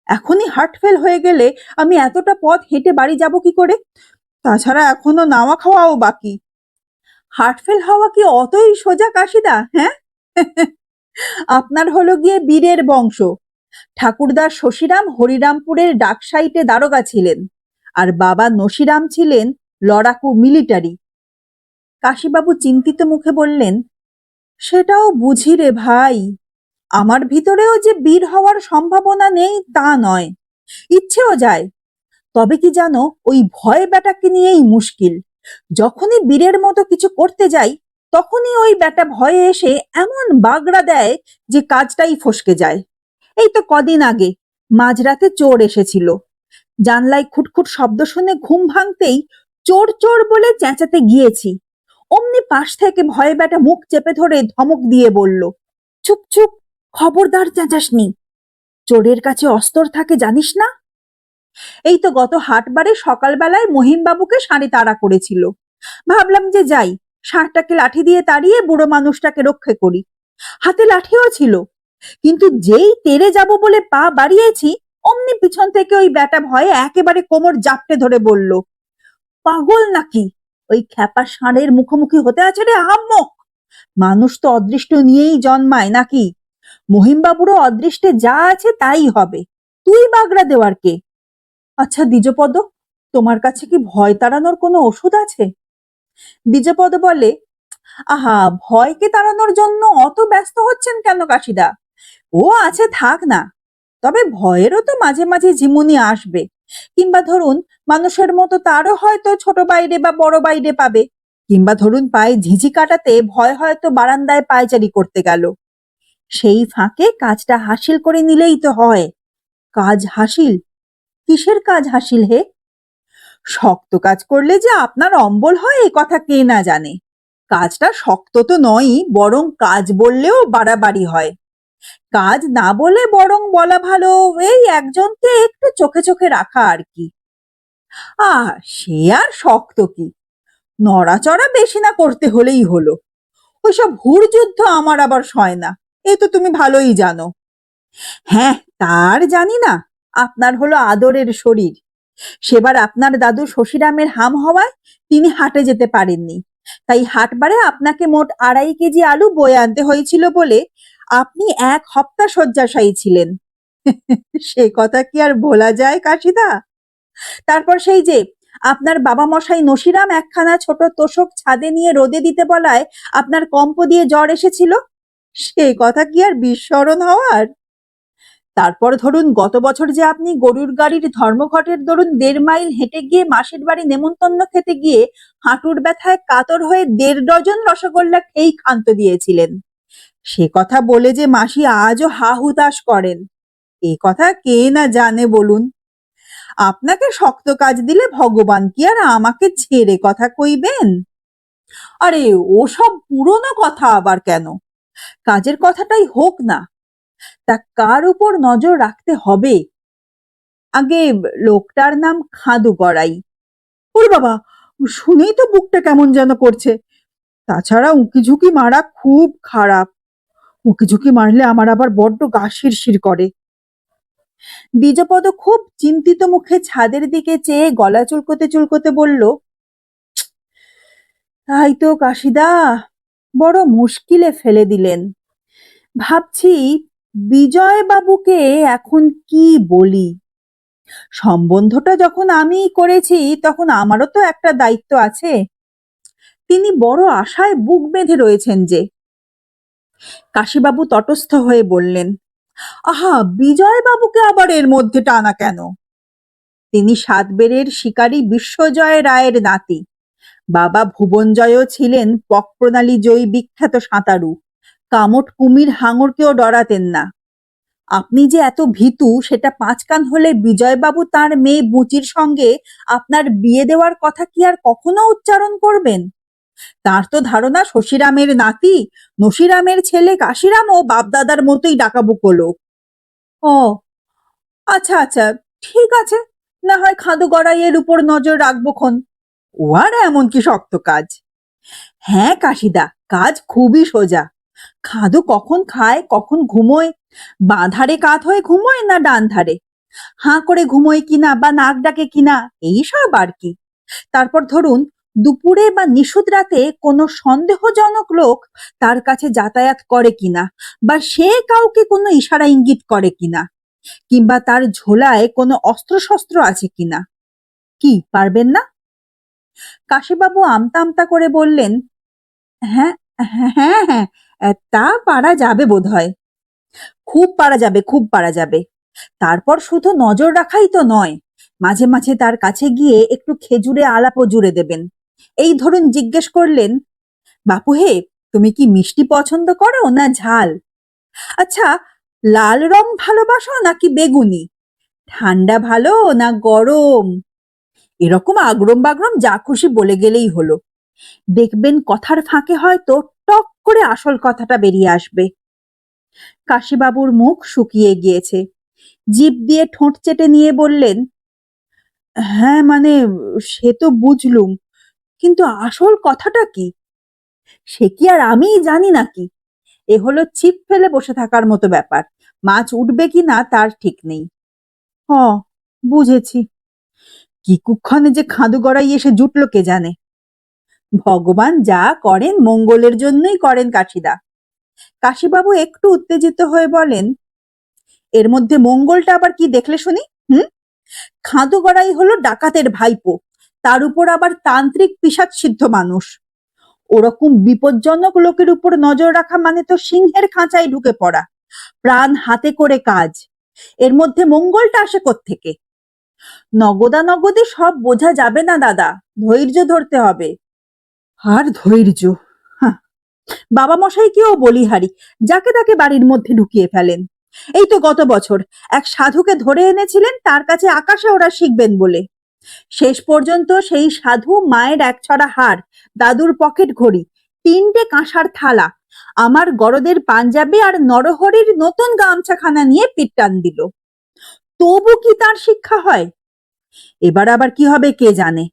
এখনই হার্ট ফেল হয়ে গেলে আমি এতটা পথ হেঁটে বাড়ি যাব কি করে? তাছাড়া এখনো নাওয়া খাওয়াও বাকি। হার্ট ফেল হওয়া কি অতই সোজা কাশিদা? হ্যাঁ, আপনার হলো গিয়ে বীরের বংশ। ঠাকুরদার শশীরাম হরিরামপুরের ডাকসাইটে দারোগা ছিলেন, আর বাবা নশিরাম ছিলেন লড়াকু মিলিটারি। কাশীবাবু চিন্তিত মুখে বললেন, সেটাও বুঝি রে ভাই। আমার ভিতরেও যে বীর হওয়ার সম্ভাবনা নেই তা নয়, ইচ্ছেও যায়। তবে কি জানো, ওই ভয় ব্যাটাকে নিয়েই মুশকিল। যখনই বীরের মতো কিছু করতে যাই, তখনই ওই ব্যাটা ভয়ে এসে এমন বাগড়া দেয় যে কাজটাই ফসকে যায়। এই তো কদিন আগে মাঝরাতে চোর এসেছিল। জানলায় খুটখুট শব্দ শুনে ঘুম ভাঙতেই চোর চোর বলে চেঁচাতে গিয়েছি, অমনি পাশ থেকে ভয়ে ব্যাটা মুখ চেপে ধরে ধমক দিয়ে বলল, চুপ চুপ, খবরদার চেঁচাসনি। চোরের কাছে অস্ত্র থাকে জানিস না? এই তো গত হাটবারে সকালবেলায় মহিমবাবুকে ষাঁড়ে তাড়া করেছিল। ভাবলাম যে যাই, ষাঁড়টাকে লাঠি দিয়ে তাড়িয়ে বুড়ো মানুষটাকে রক্ষে করি। হাতে লাঠিও ছিল, কিন্তু যেই তেড়ে যাব বলে পা বাড়িয়েছি, অমনি পিছন থেকে ওই ব্যাটা ভয়ে একেবারে কোমর জাপটে ধরে বলল, পাগল নাকি? ওই খ্যাপা ষাঁড়ের মুখোমুখি হতে আছে রে আহাম্মক। মানুষ তো অদৃষ্ট নিয়েই জন্মায় নাকি? মহিমবাবুরও অদৃষ্টে যা আছে তাই হবে, তুই বাগড়া দেওয়ার কে? আচ্ছা দ্বিজপদ, তোমার কাছে কি ভয় তাড়ানোর কোনো ওষুধ আছে? দ্বিজপদ বলে, আহা, ভয়কে তাড়ানোর জন্য অত ব্যস্ত হচ্ছেন কেন কাশিদা? ও আছে, থাক না। তবে ভয়েরও তো মাঝে মাঝে ঝিমুনি আসবে, কিংবা ধরুন মানুষের মতো তারও হয়তো ছোট বাইরে বা বড় বাইরে পাবে, কিংবা ধরুন পায়ে ঝিঝি কাটাতে ভয় হয়তো বারান্দায় পায়চারি করতে গেল, সেই ফাঁকে কাজটা হাসিল করে নিলেই তো হয়। কাজ হাসিল? কিসের কাজ হাসিল হে? শক্ত কাজ করলে যে আপনার অম্বল হয় এ কথা কে না জানে। কাজটা শক্ত তো নয়ই, বরং কাজ বললেও বাড়াবাড়ি হয়। কাজ না বলে বরং বলা ভালো, এই একজনকে একটু চোখে চোখে রাখা আর কি। সে আর শক্ত কি, নড়াচড়া বেশি না করতে হলেই হলো। ওইসব হুড় যুদ্ধ আমার আবার সয় না, এ তো তুমি ভালোই জানো। হ্যাঁ, তার জানি না। আপনার হলো আদরের শরীর, সেবার আপনার দাদু শশীরামের হাম হওয়ায় তিনি হাটে যেতে পারেননি, তাই হাটবারে আপনাকে মোট 2.5 কেজি আলু বয়ে আনতে হয়েছিল বলে আপনি 1 সপ্তাহ শয্যাশায়ী ছিলেন। সে কথা কি আর ভোলা যায় কাশিদা? তারপর সেই যে আপনার বাবা মশাই নশিরাম একখানা ছোট তোষক ছাদে নিয়ে রোদে দিতে বলায় আপনার কম্প দিয়ে জ্বর এসেছিল, সে কথা কি আর বিস্মরণ হওয়ার? তারপর ধরুন গত বছর যে আপনি গরুর গাড়ির ধর্মঘটের দরুন 1.5 মাইল হেঁটে গিয়ে মাসির বাড়ি নেমন্তন্ন খেতে গিয়ে হাঁটুর ব্যথায় কাতর হয়ে 1.5 ডজন রসগোল্লা খেয়েই ক্ষান্ত দিয়েছিলেন, সে কথা বলে যে মাসি আজও হা হুতাশ করেন, এ কথা কে না জানে বলুন? আপনাকে শক্ত কাজ দিলে ভগবান কি আর আমাকে ছেড়ে কথা কইবেন? আরে ওসব পুরনো কথা আবার কেন, কাজের কথাটাই হোক না। তা কার উপর নজর রাখতে হবে? আগে লোকটার নাম খাদু গড়াই। ওর বাবা, শুনেই তো বুকটা কেমন যেন করছে। তাছাড়া উঁকিঝুঁকি মারা খুব খারাপ, উঁকিঝুঁকি মারলে আমার আবার বড্ড গা শিরশির করে। দ্বিজপদ খুব চিন্তিত মুখে ছাদের দিকে চেয়ে গলা চুলকোতে চুলকোতে বলল, তাই তো কাশিদা, বড় মুশকিলে ফেলে দিলেন। ভাবছি বিজয় বাবুকে এখন কি বলি। সম্বন্ধটা যখন আমি করেছি তখন আমারও তো একটা দায়িত্ব আছে। তিনি বড় আশায় বুক বেঁধে রয়েছেন যে। কাশীবাবু তটস্থ হয়ে বললেন, আহা, বিজয় বাবুকে আবার এর মধ্যে টানা কেন? তিনি 7 বেরের শিকারী বিশ্বজয় রায়ের নাতি। বাবা ভুবনজয়ও ছিলেন পকপ্রণালী জয়ী বিখ্যাত সাঁতারু, কামট কুমির হাঙরকেও ডরাতেন না। আপনি যে এত ভীতু সেটা 5 কান হলে বিজয়বাবু তার মেয়ে বুচির সঙ্গে আপনার বিয়ে দেওয়ার কথা কি আর কখনো উচ্চারণ করবেন? তার তো ধারণা শশীরামের নাতি, নশিরামের ছেলে কাশিরাম ও বাপদাদার মতোই ডাকাবুকো লোক। ও আচ্ছা আচ্ছা, ঠিক আছে, না হয় খাদু গড়াইয়ের উপর নজর রাখবো খন। ও আর এমন কি শক্ত কাজ? হ্যাঁ কাশিদা, কাজ খুবই সোজা। খাদু কখন খায় কখন ঘুমোয়, বাঁ ধারে কাত হয়ে ঘুমোয় না ডান ধারে, হাঁ করে ঘুমোয় কিনা বা নাক ডাকে কিনা, এই সব আর কি। তারপর ধরুন দুপুরে বা নিশুত রাতে কোনো সন্দেহজনক লোক তার কাছে যাতায়াত করে কিনা, বা সে কাউকে কোনো ইশারা ইঙ্গিত করে কিনা, কিংবা তার ঝোলায় কোনো অস্ত্রশস্ত্র আছে কিনা। কি পারবেন না? কাশীবাবু আমতা আমতা করে বললেন, হ্যাঁ হ্যাঁ হ্যাঁ হ্যাঁ, তা পারা যাবে বোধহয়। খুব পারা যাবে, খুব পারা যাবে। তারপর শুধু নজর রাখাই তো নয়, মাঝে মাঝে তার কাছে গিয়ে একটু খেজুরে আলাপও জুড়ে দেবেন। এই ধরুন জিজ্ঞেস করলেন, বাপু হে, তুমি কি মিষ্টি পছন্দ করো না ঝাল? আচ্ছা, লাল রং ভালোবাসো নাকি বেগুনি? ঠান্ডা ভালো না গরম? এরকম আগরম বাগরম যা খুশি বলে গেলেই হলো। দেখবেন কথার ফাঁকে হয়তো টক করে আসল কথাটা বেরিয়ে আসবে। কাশীবাবুর মুখ শুকিয়ে গিয়েছে, জিভ দিয়ে ঠোঁট চেটে নিয়ে বললেন, হ্যাঁ মানে সে তো বুঝলুম, কিন্তু আসল কথাটা কি? সে কি আর আমিই জানি নাকি? এ হলো ছিপ ফেলে বসে থাকার মতো ব্যাপার, মাছ উঠবে কি না তার ঠিক নেই। হ, বুঝেছি। কি কুক্ষণে যে খাদু গড়াই এসে জুটলো কে জানে। ভগবান যা করেন মঙ্গলের জন্যই করেন কাশিদা। কাশীবাবু একটু উত্তেজিত হয়ে বলেন, এর মধ্যে মঙ্গলটা আবার কি দেখলে শুনি? খাদু গড়াই হলো ডাকাতের ভাইপো, তার উপর আবার তান্ত্রিক পিশাচ সিদ্ধ মানুষ। ওরকম বিপজ্জনক লোকের উপর নজর রাখা মানে তো সিংহের খাঁচায় ঢুকে পড়া, প্রাণ হাতে করে কাজ। এর মধ্যে মঙ্গলটা আসে কোত্থেকে? নগদানগদে সব বোঝা যাবে না দাদা, ধৈর্য ধরতে হবে। আর ধৈর্য? হাহ, বাবা মশাইকেও বলিহারি, যাকে তাকে বাড়ির মধ্যে ঢুকিয়ে ফেলেন। এই তো গত বছর এক সাধুকে ধরে এনেছিলেন তার কাছে আকাশে ওরা শিখবেন বলে। শেষ পর্যন্ত সেই সাধু মায়ের এক ছড়া হার, দাদুর পকেট ঘড়ি, 3টে কাঁসার থালা, আমার গরদের পাঞ্জাবি আর নরহরির নতুন গামছাখানা নিয়ে পিঠ টান দিল। তবু কি তার শিক্ষা হয়? এবার আবার কি হবে কে জানে।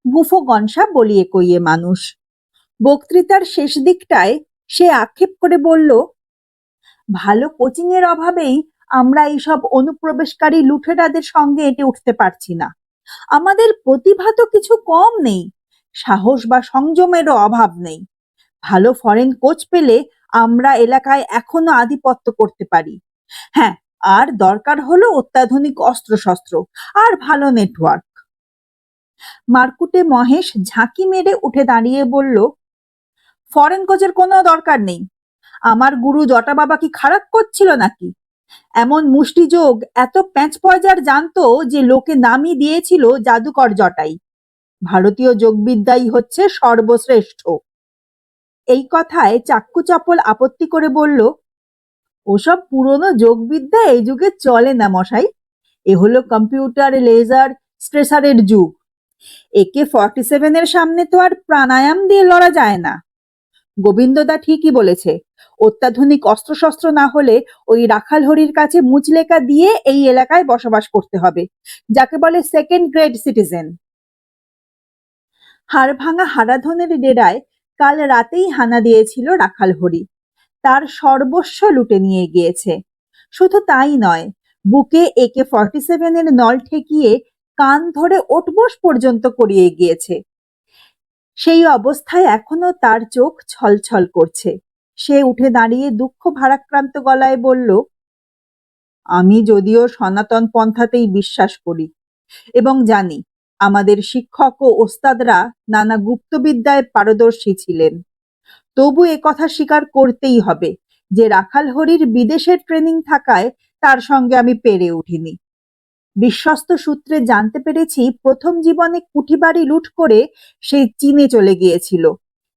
গুফো গনসা বলিয়ে কইয়ে মানুষ। বক্তৃতার শেষ দিকটায় সে আক্ষেপ করে বলল, ভালো কোচিং এর অভাবেই আমরা এইসব অনুপ্রবেশকারী লুঠেরাদের সঙ্গে এঁটে উঠতে পারছি না। আমাদের প্রতিভা তো কিছু কম নেই, সাহস বা সংযমেরও অভাব নেই। ভালো ফরেন কোচ পেলে আমরা এলাকায় এখনো আধিপত্য করতে পারি। হ্যাঁ, আর দরকার হলো অত্যাধুনিক অস্ত্রশস্ত্র আর ভালো নেটওয়ার্ক। মারকুটে মহেশ ঝাঁকি মেরে উঠে দাঁড়িয়ে বলল, ফরেন কোচের কোনো দরকার নেই। আমার গুরু জটা বাবা কি খারাপ করছিল নাকি? এমন মুষ্টিযোগ এত প্যাঁচ পয়জার জানতো যে লোকে নামই দিয়েছিল জাদুকর জটাই। ভারতীয় যোগবিদ্যাই হচ্ছে সর্বশ্রেষ্ঠ। এই কথায় চাক্কু চপল আপত্তি করে বলল, ওসব পুরনো যোগবিদ্যা এই যুগে চলে না মশাই। এ হলো কম্পিউটার, লেজার, স্ট্রেসারের যুগ। AK-47 এর সামনে তো আর প্রাণায়াম দিয়ে লড়া যায় না। গোবিন্দদা ঠিকই বলেছে, অত্যাধুনিক অস্ত্রশস্ত্র না হলে ওই রাখাল হরির কাছে মুচলেকা দিয়ে এই এলাকায় বসবাস করতে হবে, যাকে বলে সেকেন্ড গ্রেড সিটিজেন। হাড়ভাঙা হারাধনের ডেরায় কাল রাতেই হানা দিয়েছিল রাখাল হরি। তার সর্বস্ব লুটে নিয়ে গিয়েছে। শুধু তাই নয়, বুকে AK-47 এর নল ঠেকিয়ে কান ধরে ওঠবোস পর্যন্ত করিয়ে গিয়েছে। সেই অবস্থায় এখনো তার চোখ ছলছল করছে। সে উঠে দাঁড়িয়ে দুঃখ ভারাক্রান্ত গলায় বলল, আমি যদিও সনাতন পন্থাতেই বিশ্বাস করি এবং জানি আমাদের শিক্ষক ও ওস্তাদরা নানা গুপ্তবিদ্যায় পারদর্শী ছিলেন, তবু কথা স্বীকার করতেই হবে যে রাখাল হরির বিদেশের ট্রেনিং থাকায় তার সঙ্গে আমি পেরে উঠিনি। বিশ্বস্ত সূত্রে জানতে পেরেছি প্রথম জীবনে কুঠিবাড়ি লুট করে সে চীনে চলে গিয়েছিল।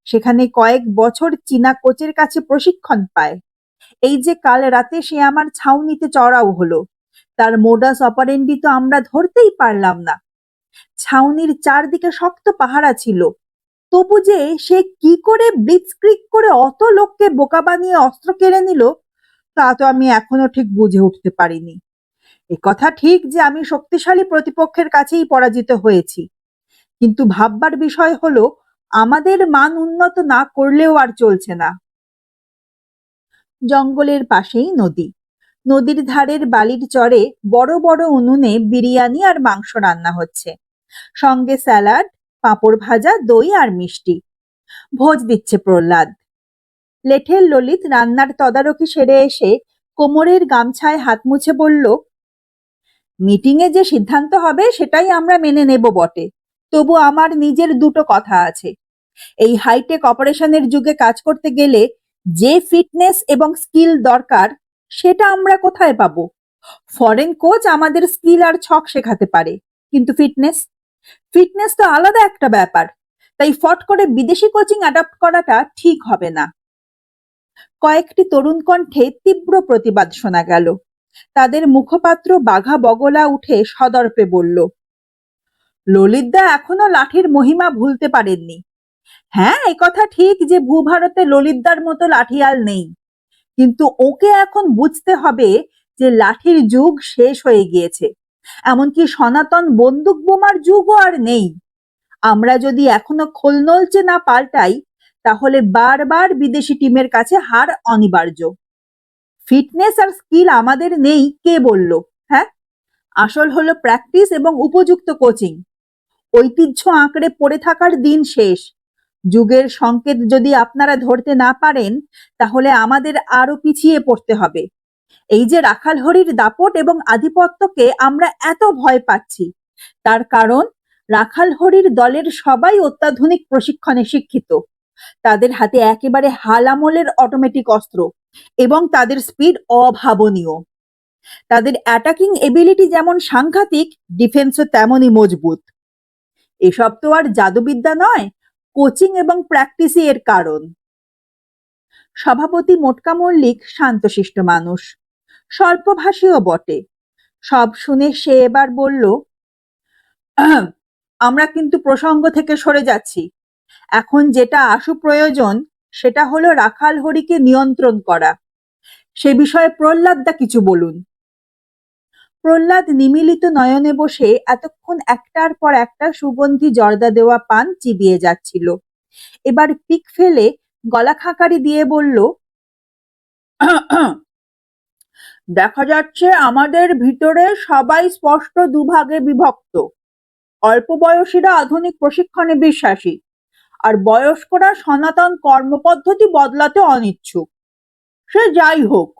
সেখানে কয়েক বছর চীনা কোচের কাছে প্রশিক্ষণ পায়। এই যে কাল রাতে সে আমার ছাউনিতে চড়াও হলো, তার মোডাস অপারেন্ডি তো আমরা ধরতেই পারলাম না। ছাউনির চারদিকে শক্ত পাহারা ছিল, তবু যে সে কি করে ব্লিটজক্রিগ করে অত লোককে বোকা বানিয়ে অস্ত্র কেড়ে নিল, তা তো আমি এখনো ঠিক বুঝে উঠতে পারিনি। কথা ঠিক যে আমি শক্তিশালী প্রতিপক্ষের কাছেই পরাজিত হয়েছি, কিন্তু ভাববার বিষয় হলো আমাদের মান উন্নত না করলেও আর চলছে না। জঙ্গলের পাশেই নদী। নদীর ধারের বালির চরে বড় বড় উনুনে বিরিয়ানি আর মাংস রান্না হচ্ছে, সঙ্গে স্যালাড, পাঁপড় ভাজা, দই আর মিষ্টি। ভোজ দিচ্ছে প্রহ্লাদ। লেঠের ললিত রান্নার তদারকি সেরে এসে কোমরের গামছায় হাত মুছে বলল, মিটিংয়ে যে সিদ্ধান্ত হবে সেটাই আমরা মেনে নেব বটে, তবু আমার নিজের দুটো কথা আছে। এই হাইটেক অপারেশনের যুগে কাজ করতে গেলে যে ফিটনেস এবং স্কিল দরকার সেটা আমরা কোথায় পাবো? ফরেন কোচ আমাদের স্কিল আর ছক শেখাতে পারে, কিন্তু ফিটনেস ফিটনেস তো আলাদা একটা ব্যাপার। তাই ফট করে বিদেশি কোচিং অ্যাডাপ্ট করাটা ঠিক হবে না। কয়েকটি তরুণ কণ্ঠে তীব্র প্রতিবাদ শোনা গেল। তাদের মুখপাত্র বাঘা বগলা উঠে সদর্পে বলল, ললিতদা এখনো লাঠির মহিমা ভুলতে পারেননি। হ্যাঁ, এই কথা ঠিক যে ভূভারতে ললিতদার মতো লাঠিয়াল নেই, কিন্তু ওকে এখন বুঝতে হবে যে লাঠির যুগ শেষ হয়ে গিয়েছে, এমনকি সনাতন বন্দুক বোমার যুগও আর নেই। আমরা যদি এখনো খোল নলচে না পাল্টাই, তাহলে বারবার বিদেশি টিমের কাছে হার অনিবার্য। ফিটনেস আর স্কিল আমাদের নেই কে বলল? হ্যাঁ, আসল হলো প্র্যাকটিস এবং উপযুক্ত কোচিং। ঐতিহ্য আঁকড়ে পড়ে থাকার দিন শেষ। যুগের সংকেত যদি আপনারা ধরতে না পারেন, তাহলে আমাদের আরো পিছিয়ে পড়তে হবে। এই যে রাখালহরির দাপট এবং আধিপত্যকে আমরা এত ভয় পাচ্ছি, তার কারণ রাখালহরির দলের সবাই অত্যাধুনিক প্রশিক্ষণে শিক্ষিত। তাদের হাতে একেবারে হাল আমলের অটোমেটিক অস্ত্র এবং তাদের স্পিড অভাবনীয়। তাদের অ্যাটাকিং এবিলিটি যেমন সাংঘাতিক, ডিফেন্সও তেমনই মজবুত। এসব তো আর জাদুবিদ্যা নয়, কোচিং এবং প্র্যাকটিসই এর কারণ। সভাপতি মোটকা মল্লিক শান্তশিষ্ট মানুষ, স্বল্পভাষীও বটে। সব শুনে সে এবার বলল, আমরা কিন্তু প্রসঙ্গ থেকে সরে যাচ্ছি। এখন যেটা আশু প্রয়োজন সেটা হলো রাখালহরিকে নিয়ন্ত্রণ করা। সে বিষয়ে প্রহ্লাদদা কিছু বলুন। প্রহ্লাদ নিমিলিত নয়নে বসে এতক্ষণ একটার পর একটা সুগন্ধি জর্দা দেওয়া পান চিবিয়ে যাচ্ছিল। এবার পিক ফেলে গলা খাকারি দিয়ে বলল, দেখা যাচ্ছে আমাদের ভিতরে সবাই স্পষ্ট দুভাগে বিভক্ত। অল্প বয়সীরা আধুনিক প্রশিক্ষণে বিশ্বাসী, আর বয়স্করা সনাতন কর্মপদ্ধতি বদলাতে অনিচ্ছুক। সে যাই হোক,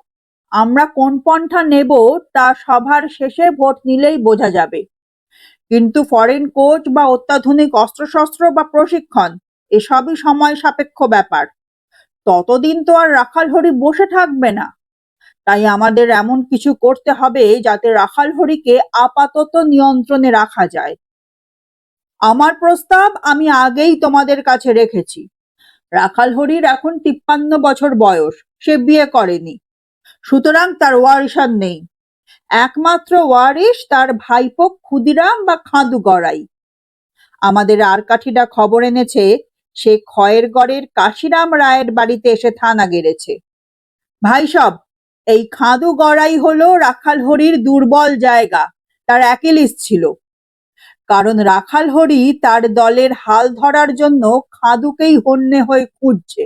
আমরা কোন পন্থা নেব তা সভার শেষে ভোট নিলেই বোঝা যাবে। কিন্তু ফরেন কোচ বা অত্যাধুনিক অস্ত্রশস্ত্র বা প্রশিক্ষণ এসবই সময় সাপেক্ষ ব্যাপার। ততদিন তো আর রাখালহরি বসে থাকবে না। তাই আমাদের এমন কিছু করতে হবে যাতে রাখালহরিকে আপাতত নিয়ন্ত্রণে রাখা যায়। আমার প্রস্তাব আমি আগেই তোমাদের কাছে রেখেছি। রাখালহরির এখন 53 বছর বয়স, সে বিয়ে করেনি, সুতরাং তার ওয়ারিশ নেই। একমাত্র ওয়ারিশ তার ভাইপো ক্ষুদিরাম বা খাঁদু গড়াই। আমাদের আরকাঠিরা খবর এনেছে সে খয়েরগড়ের কাশিরাম রায়ের বাড়িতে এসে থানা গেড়েছে। ভাই সব, এই খাঁদু গড়াই হলো রাখালহরির দুর্বল জায়গা, তার অ্যাকিলিস ছিল। কারণ রাখালহরি তার দলের হাল ধরার জন্য খাঁদুকেই হন্যে হয়ে খুঁজছে।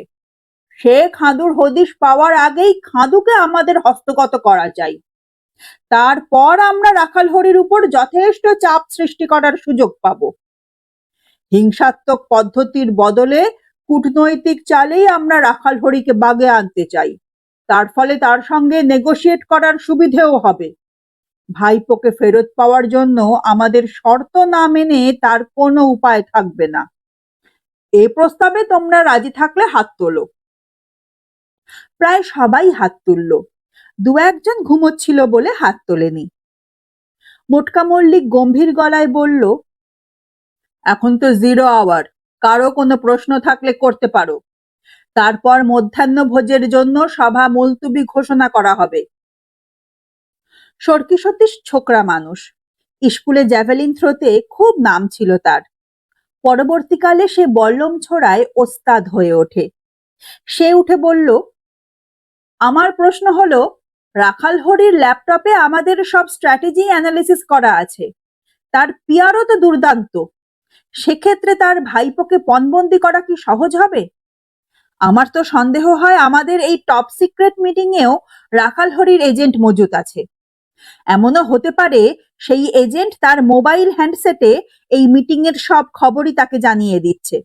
সে খাঁদুর হদিশ পাওয়ার আগেই খাঁদুকে আমাদের হস্তগত করা চাই। তারপর আমরা রাখালহরির উপর যথেষ্ট চাপ সৃষ্টি করার সুযোগ পাব। হিংসাত্মক পদ্ধতির বদলে কূটনৈতিক চালেই আমরা রাখালহরিকে বাগে আনতে চাই। তার ফলে তার সঙ্গে নেগোশিয়েট করার সুবিধেও হবে। ভাইপোকে ফেরত পাওয়ার জন্য আমাদের শর্ত না মেনে তার কোনো উপায় থাকবে না। এ প্রস্তাবে তোমরা রাজি থাকলে হাত তোলো। প্রায় সবাই হাত তুলল। দু একজন ঘুমোচ্ছিল বলে হাত তোলেনি। মোটকা মল্লিক গম্ভীর গলায় বলল, এখন তো 0 আওয়ার, কারো কোনো প্রশ্ন থাকলে করতে পারো। তারপর মধ্যাহ্ন ভোজের জন্য সভা মুলতুবি ঘোষণা করা হবে। সর্কি সতীশ ছোকরা মানুষ, স্কুলে জ্যাভেলিন থ্রোতে খুব নাম ছিল তার। পরবর্তীকালে সে বল্লম ছোড়ায় ওস্তাদ হয়ে ওঠে। সে উঠে বলল, আমার প্রশ্ন হলো, রাখালহরির ল্যাপটপে আমাদের সব স্ট্র্যাটেজি অ্যানালিসিস করা আছে। তার পিয়ারও তো দুর্দান্ত। সেক্ষেত্রে তার ভাইপোকে পণবন্দি করা কি সহজ হবে? আমার তো সন্দেহ হয় আমাদের এই টপ সিক্রেট মিটিংয়েও রাখালহরির এজেন্ট মজুত আছে। এমনও হতে পারে সেই এজেন্ট তার মোবাইল হ্যান্ডসেটে এই মিটিংয়ের সব খবরই তাকে জানিয়ে দিচ্ছে।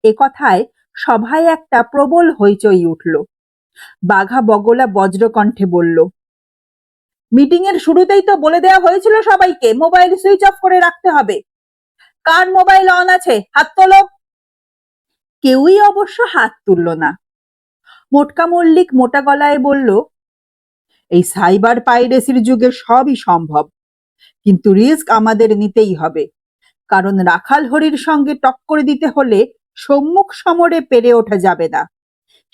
এ কথায় সভায় একটা প্রবল হইচই উঠল। বাঘা বগলা বজ্রকণ্ঠে বলল, মিটিংয়ের শুরুতেই তো বলে দেওয়া হয়েছিল সবাইকে মোবাইল সুইচ অফ করে রাখতে হবে। কার মোবাইল অন আছে হাত তোলো। কেউই অবশ্য হাত তুলল না। মোটকা মল্লিক মোটা গলায় বলল, এই সাইবার পাইরেসির যুগে সবই সম্ভব, কিন্তু রিস্ক আমাদের নিতেই হবে। কারণ রাখালহরির সঙ্গে টক্কর দিতে হলে সম্মুখ সমরে পেরে ওঠা যাবে না।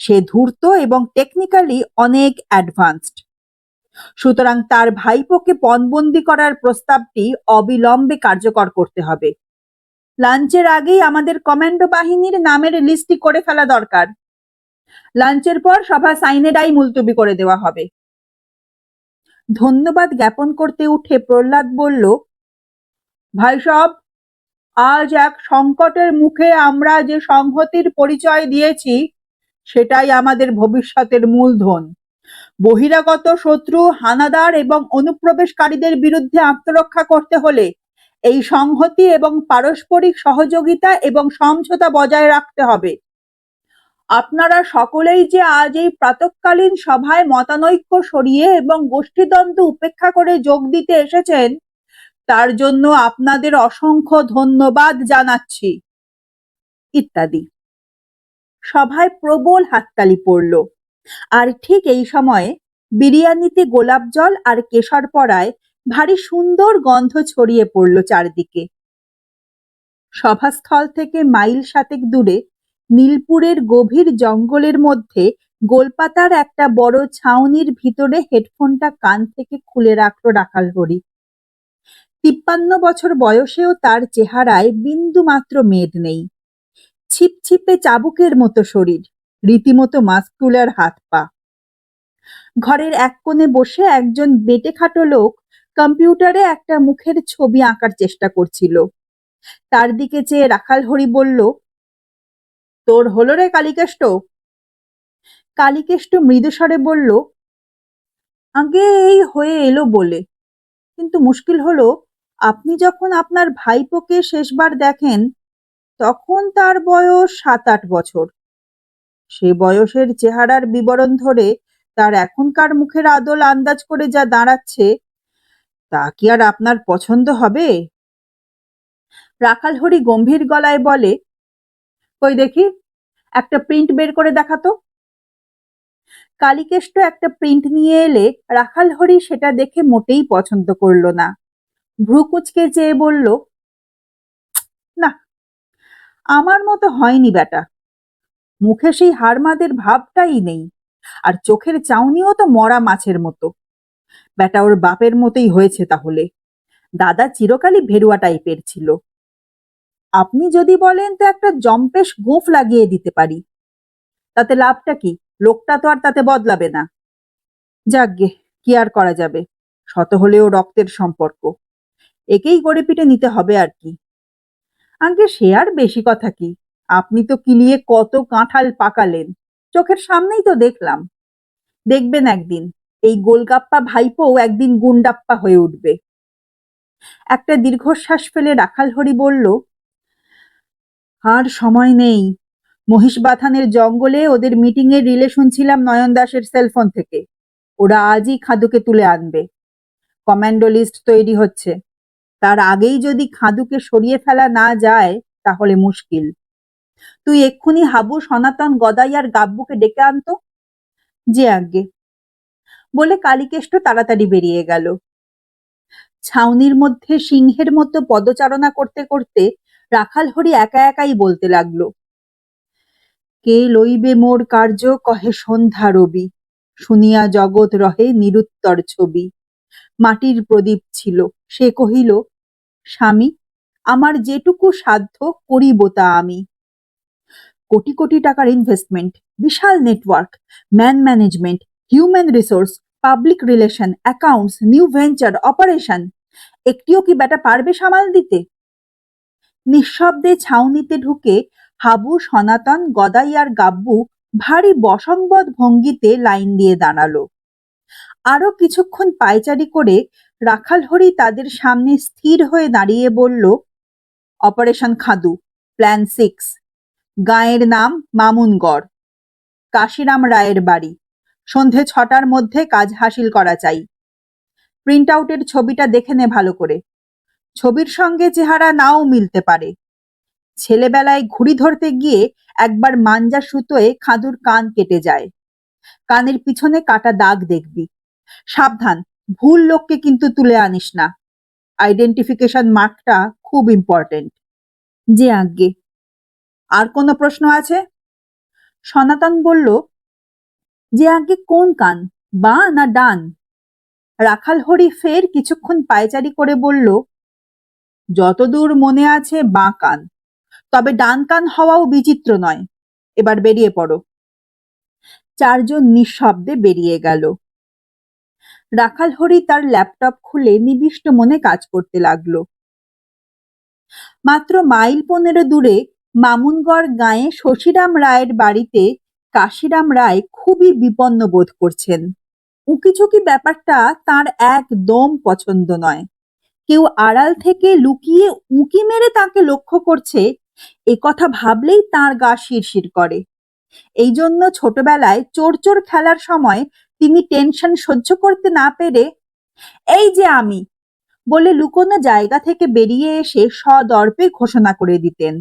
সে ধূর্ত এবং টেকনিক্যালি অনেক অ্যাডভান্সড। সুতরাং তার ভাইপোকে পণবন্দি করার প্রস্তাবটি অবিলম্বে কার্যকর করতে হবে। লাঞ্চের আগেই আমাদের কমান্ডো বাহিনীর নামের লিস্টটি করে ফেলা দরকার। লাঞ্চের পর সভা সাইনেডাই মুলতবি করে দেওয়া হবে। ধন্যবাদ জ্ঞাপন করতে উঠে প্রহ্লাদ বলল, ভাই সব, আজ এক সংকটের মুখে আমরা যে সংহতির পরিচয় দিয়েছি সেটাই আমাদের ভবিষ্যতের মূলধন। বহিরাগত শত্রু, হানাদার এবং অনুপ্রবেশকারীদের বিরুদ্ধে আত্মরক্ষা করতে হলে এই সংহতি এবং পারস্পরিক সহযোগিতা এবং সমঝোতা বজায় রাখতে হবে। আপনারা সকলেই যে আজ এই প্রাতঃকালীন সভায় মতানৈক্য সরিয়ে এবং গোষ্ঠীদ্বন্দ্ব উপেক্ষা করে যোগ দিতে এসেছেন, তার জন্য আপনাদের অসংখ্য ধন্যবাদ জানাচ্ছি, ইত্যাদি। সভায় প্রবল হাততালি পড়ল। আর ঠিক এই সময়ে বিরিয়ানিতে গোলাপ জল আর কেশর পড়ায় ভারী সুন্দর গন্ধ ছড়িয়ে পড়ল চারদিকে। সভাস্থল থেকে মাইল ৭ দূরে নীলপুরের গভীর জঙ্গলের মধ্যে গোলপাতার একটা বড় ছাউনির ভিতরে হেডফোনটা কান থেকে খুলে রাখলো রাখাল হরি। ৫৩ বছর বয়সেও তার চেহারায় বিন্দু মাত্র মেদ নেই। ছিপছিপে চাবুকের মতো শরীর, রীতিমতো মাস্কুলার হাত পা। ঘরের এক কোণে বসে একজন বেঁটেখাটো লোক কম্পিউটারে একটা মুখের ছবি আঁকার চেষ্টা করছিল। তার দিকে চেয়ে রাখাল হরি বলল, তোর হলো রে কালিকেষ্ট? কালিকেষ্ট মৃদুস্বরে বলল, আগে এই হয়ে এলো বলে, কিন্তু মুশকিল হলো আপনি যখন আপনার ভাইপোকে শেষবার দেখেন তখন তার বয়স ৭-৮ বছর। সে বয়সের চেহারার বিবরণ ধরে তার এখনকার মুখের আদল আন্দাজ করে যা দাঁড়াচ্ছে, তা কি আর আপনার পছন্দ হবে? রাখাল হরি গম্ভীর গলায় বলে, কই দেখি, একটা প্রিন্ট বের করে দেখাতো। কালিকেষ্ট একটা প্রিন্ট নিয়ে এলে রাখাল হরি সেটা দেখে মোটেই পছন্দ করল না। ভ্রু কুঁচকে চেয়ে বলল, না, আমার মতো হয়নি বেটা। মুখে সেই হাড়মাদের ভাবটাই নেই, আর চোখের চাউনিও তো মরা মাছের মতো। বেটা ওর বাপের মতোই হয়েছে তাহলে। দাদা চিরকালই ভেরুয়া টাইপের ছিল। আপনি যদি বলেন তো একটা জম্পেশ গোঁফ লাগিয়ে দিতে পারি। তাতে লাভটা কি? লোকটা তো আর তাতে বদলাবে না। যাকগে, কি আর করা যাবে, শত হলেও রক্তের সম্পর্ক, একেই গড়ে পিটে নিতে হবে আর কি। আগে সে আর বেশি কথা কি, আপনি তো কিলিয়ে কত কাঁঠাল পাকালেন, চোখের সামনেই তো দেখলাম। দেখবেন একদিন এই গোলগাপ্পা ভাইপো একদিন গুন্ডাপ্পা হয়ে উঠবে। একটা দীর্ঘশ্বাস ফেলে রাখাল হরি বলল, আর সময় নেই। মহিষবাথানের জঙ্গলে ওদের মিটিং এর রিলে শুনছিলাম নয়ন দাসের সেলফোন থেকে। ওরা আজই খাদুকে তুলে আনবে। কমান্ডো লিস্ট তৈরি হচ্ছে। তার আগেই যদি খাদুকে সরিয়ে ফেলা না যায় তাহলে মুশকিল। তুই এক্ষুনি হাবু, সনাতন, গদাই আর গাব্বুকে ডেকে আনতো। যে আজ্ঞে, বলে কালিকেষ্ট তাড়াতাড়ি বেরিয়ে গেল। ছাউনির মধ্যে সিংহের মতো পদচারণা করতে করতে রাখাল হরি একা একাই বলতে লাগলো, কে লইবে মোর কার্য কহে সন্ধ্যা রবি, শুনিয়া জগৎ রহে নিরুত্তর ছবি। মাটির প্রদীপ ছিল, সে কহিল, স্বামী, আমার যেটুকু সাধ্য করিব তা আমি। কোটি কোটি টাকার ইনভেস্টমেন্ট, বিশাল network, man management, human resource, public relation, accounts, new venture, operation, একটিও কি বেটা পারবে সামাল দিতে? নিঃশব্দে ছাউনিতে ঢুকে হাবু, সনাতন, গদাই আর গাব্বু ভারী বশংবদ ভঙ্গিতে লাইন দিয়ে দাঁড়ালো। আরো কিছুক্ষণ পায়চারি করে রাখাল হরি তাদের সামনে স্থির হয়ে দাঁড়িয়ে বলল, অপারেশন খাদু, প্ল্যান 6, গাঁয়ের নাম মামুনগড়, কাশিরাম রায়ের বাড়ি, সন্ধে 6টার মধ্যে কাজ হাসিল করা চাই। প্রিন্ট আউটের ছবিটা দেখে নে ভালো করে। ছবির সঙ্গে চেহারা নাও মিলতে পারে। ছেলেবেলায় ঘুড়ি ধরতে গিয়ে একবার মাঞ্জা সুতোয় খাদুর কান কেটে যায়। কানের পিছনে কাটা দাগ দেখবি। সাবধান, ভুল লোককে কিন্তু তুলে আনিস না। আইডেন্টিফিকেশন মার্কটা খুব ইম্পর্টেন্ট। যে আজ্ঞে। আর কোনো প্রশ্ন আছে? সনাতন বলল, যে আজ্ঞে কোন কান, বাঁ না ডান? রাখাল হরি ফের কিছুক্ষণ পায়চারি করে বলল, যতদূর মনে আছে বাঁ কান, তবে ডান কান হওয়াও বিচিত্র নয়। এবার বেরিয়ে পড়ো। চারজন নিঃশব্দে বেরিয়ে গেল। রাখাল হরি তার ল্যাপটপ খুলে নিবিষ্ট মনে কাজ করতে লাগলো। মাত্র মাইল 15 দূরে মামুনগড় গাঁয়ে শশীরাম রায়ের বাড়িতে কাশিরাম রায় খুবই বিপন্ন বোধ করছেন। উকিঝুঁকি ব্যাপারটা তার একদম পছন্দ নয়। কেউ আড়াল থেকে লুকিয়ে উঁকি মেরে তাকে লক্ষ্য করছে, এ কথা ভাবলেই তার গা শিরশির করে। এই জন্য ছোটবেলায় চোর চোর খেলার সময় তিনি টেনশন সহ্য করতে না পেরে এই যে আমি বলে লুকোনো জায়গা থেকে বেরিয়ে এসে সদর্পে ঘোষণা করে দিতেন।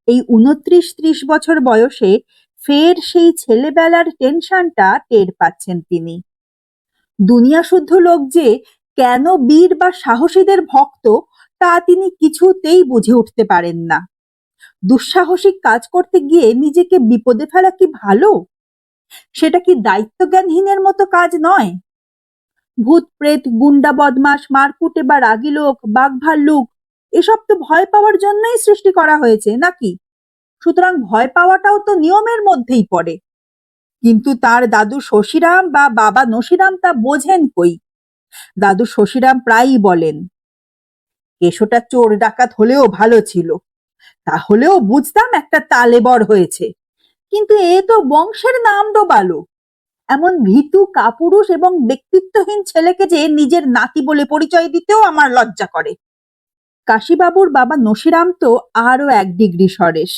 এই 29-30 বছর বয়সে ফের সেই ছেলেবেলার টেনশনটা টের পাচ্ছেন তিনি। দুনিয়া শুদ্ধ লোক যে কেন বীর বা সাহসীদের ভক্ত তা তিনি কিছুতেই বুঝে উঠতে পারেন না। দুঃসাহসিক কাজ করতে গিয়ে নিজেকে বিপদে ফেলা কি ভালো? সেটা কি দায়িত্বজ্ঞানহীনের মতো কাজ নয়? ভূত প্রেত, গুন্ডা বদমাস, মারকুটে বা রাগী লোক, বাঘ ভাল্লুক এসব তো ভয় পাওয়ার জন্যই সৃষ্টি করা হয়েছে নাকি? সুতরাং ভয় পাওয়াটাও তো নিয়মের মধ্যেই পড়ে। কিন্তু তার দাদু শশীরাম বা বাবা নশীরাম তা বোঝেন কই। দাদু শশীরাম প্রায়ই বলেন, কেশোটা চোর ডাকাত হলেও ভালো ছিল, তাহলেও বুঝতাম একটা তালেবর হয়েছে, কিন্তু এ তো বংশের নাম ডোবালো। এমন ভীতু কাপুরুষ এবং ব্যক্তিত্বহীন ছেলেকে যে নিজের নাতি বলে পরিচয় দিতেও আমার লজ্জা করে। কাশীবাবুর বাবা নশীরাম তো আরো 1 ডিগ্রি সরেস।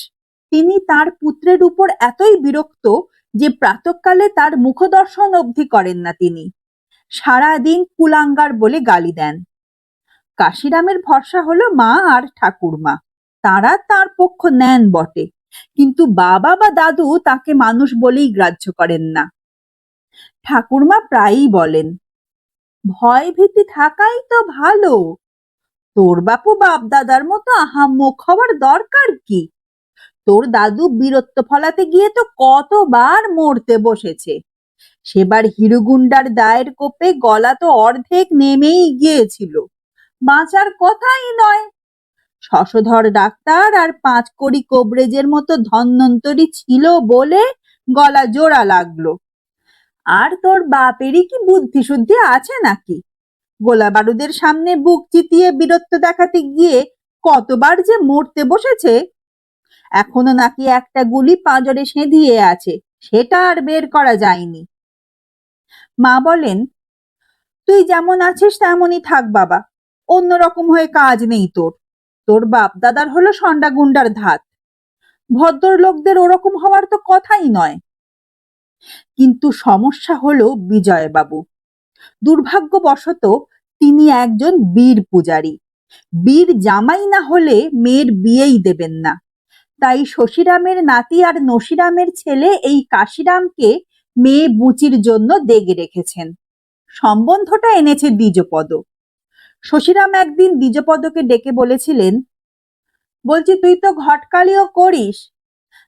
তিনি তার পুত্রের উপর এতই বিরক্ত যে প্রাতঃকালে তার মুখদর্শন অবধি করেন না তিনি। সারাদিন কুলাঙ্গার বলে গালি দেন। কাশীরামের ভরসা হলো মা আর ঠাকুরমা, তারা তার পক্ষ নেন বটে, কিন্তু বাবা বা দাদু তাকে মানুষ বলেই গ্রাহ্য করেন না। ঠাকুরমা প্রায়ই বলেন, ভয় ভীতি থাকাই তো ভালো, তোর বাপু বাপ দাদার মতো আহাম্মক হওয়ার দরকার কি? তোর দাদু বীরত্ব ফলাতে গিয়ে তো কতবার মরতে বসেছে, সেবার হিরুগুন্ডার দায়ের কোপে গলা তো অর্ধেক নেমেই গিয়েছিল, বাঁচার কথাই নয়। শশধর ডাক্তার আর 5 কড়ি কোবরেজের মতো ধন্বন্তরী ছিল বলে গলা জোড়া লাগলো। আর তোর বাপেরই কি বুদ্ধি শুদ্ধি আছে নাকি? গোলা বারুদের সামনে বুক চিতিয়ে বীরত্ব দেখাতে গিয়ে কতবার যে মরতে বসেছে। এখনো নাকি একটা গুলি পাঁজরে সেঁধিয়ে আছে, সেটা আর বের করা যায়নি। মা বলেন, তুই যেমন আছিস তেমনই থাক বাবা, অন্যরকম হয়ে কাজ নেই তোর। তোর বাপ দাদার হলো সন্ডা গুন্ডার ধাত, ভদ্রলোকদের ওরকম হওয়ার তো কথাই নয়। কিন্তু সমস্যা হলো বিজয়বাবু। দুর্ভাগ্যবশত তিনি একজন বীর পূজারী। বীর জামাই না হলে মেয়ের বিয়েই দেবেন না। তাই শশীরামের নাতি আর নশীরামের ছেলে এই কাশীরামকে মেয়ে বুচির জন্য দেগে রেখেছেন। সম্বন্ধটা এনেছে দ্বিজপদ। শশীরাম একদিন দ্বিজপদকে ডেকে বলেছিলেন, বলছি তুই তো ঘটকালিও করিস,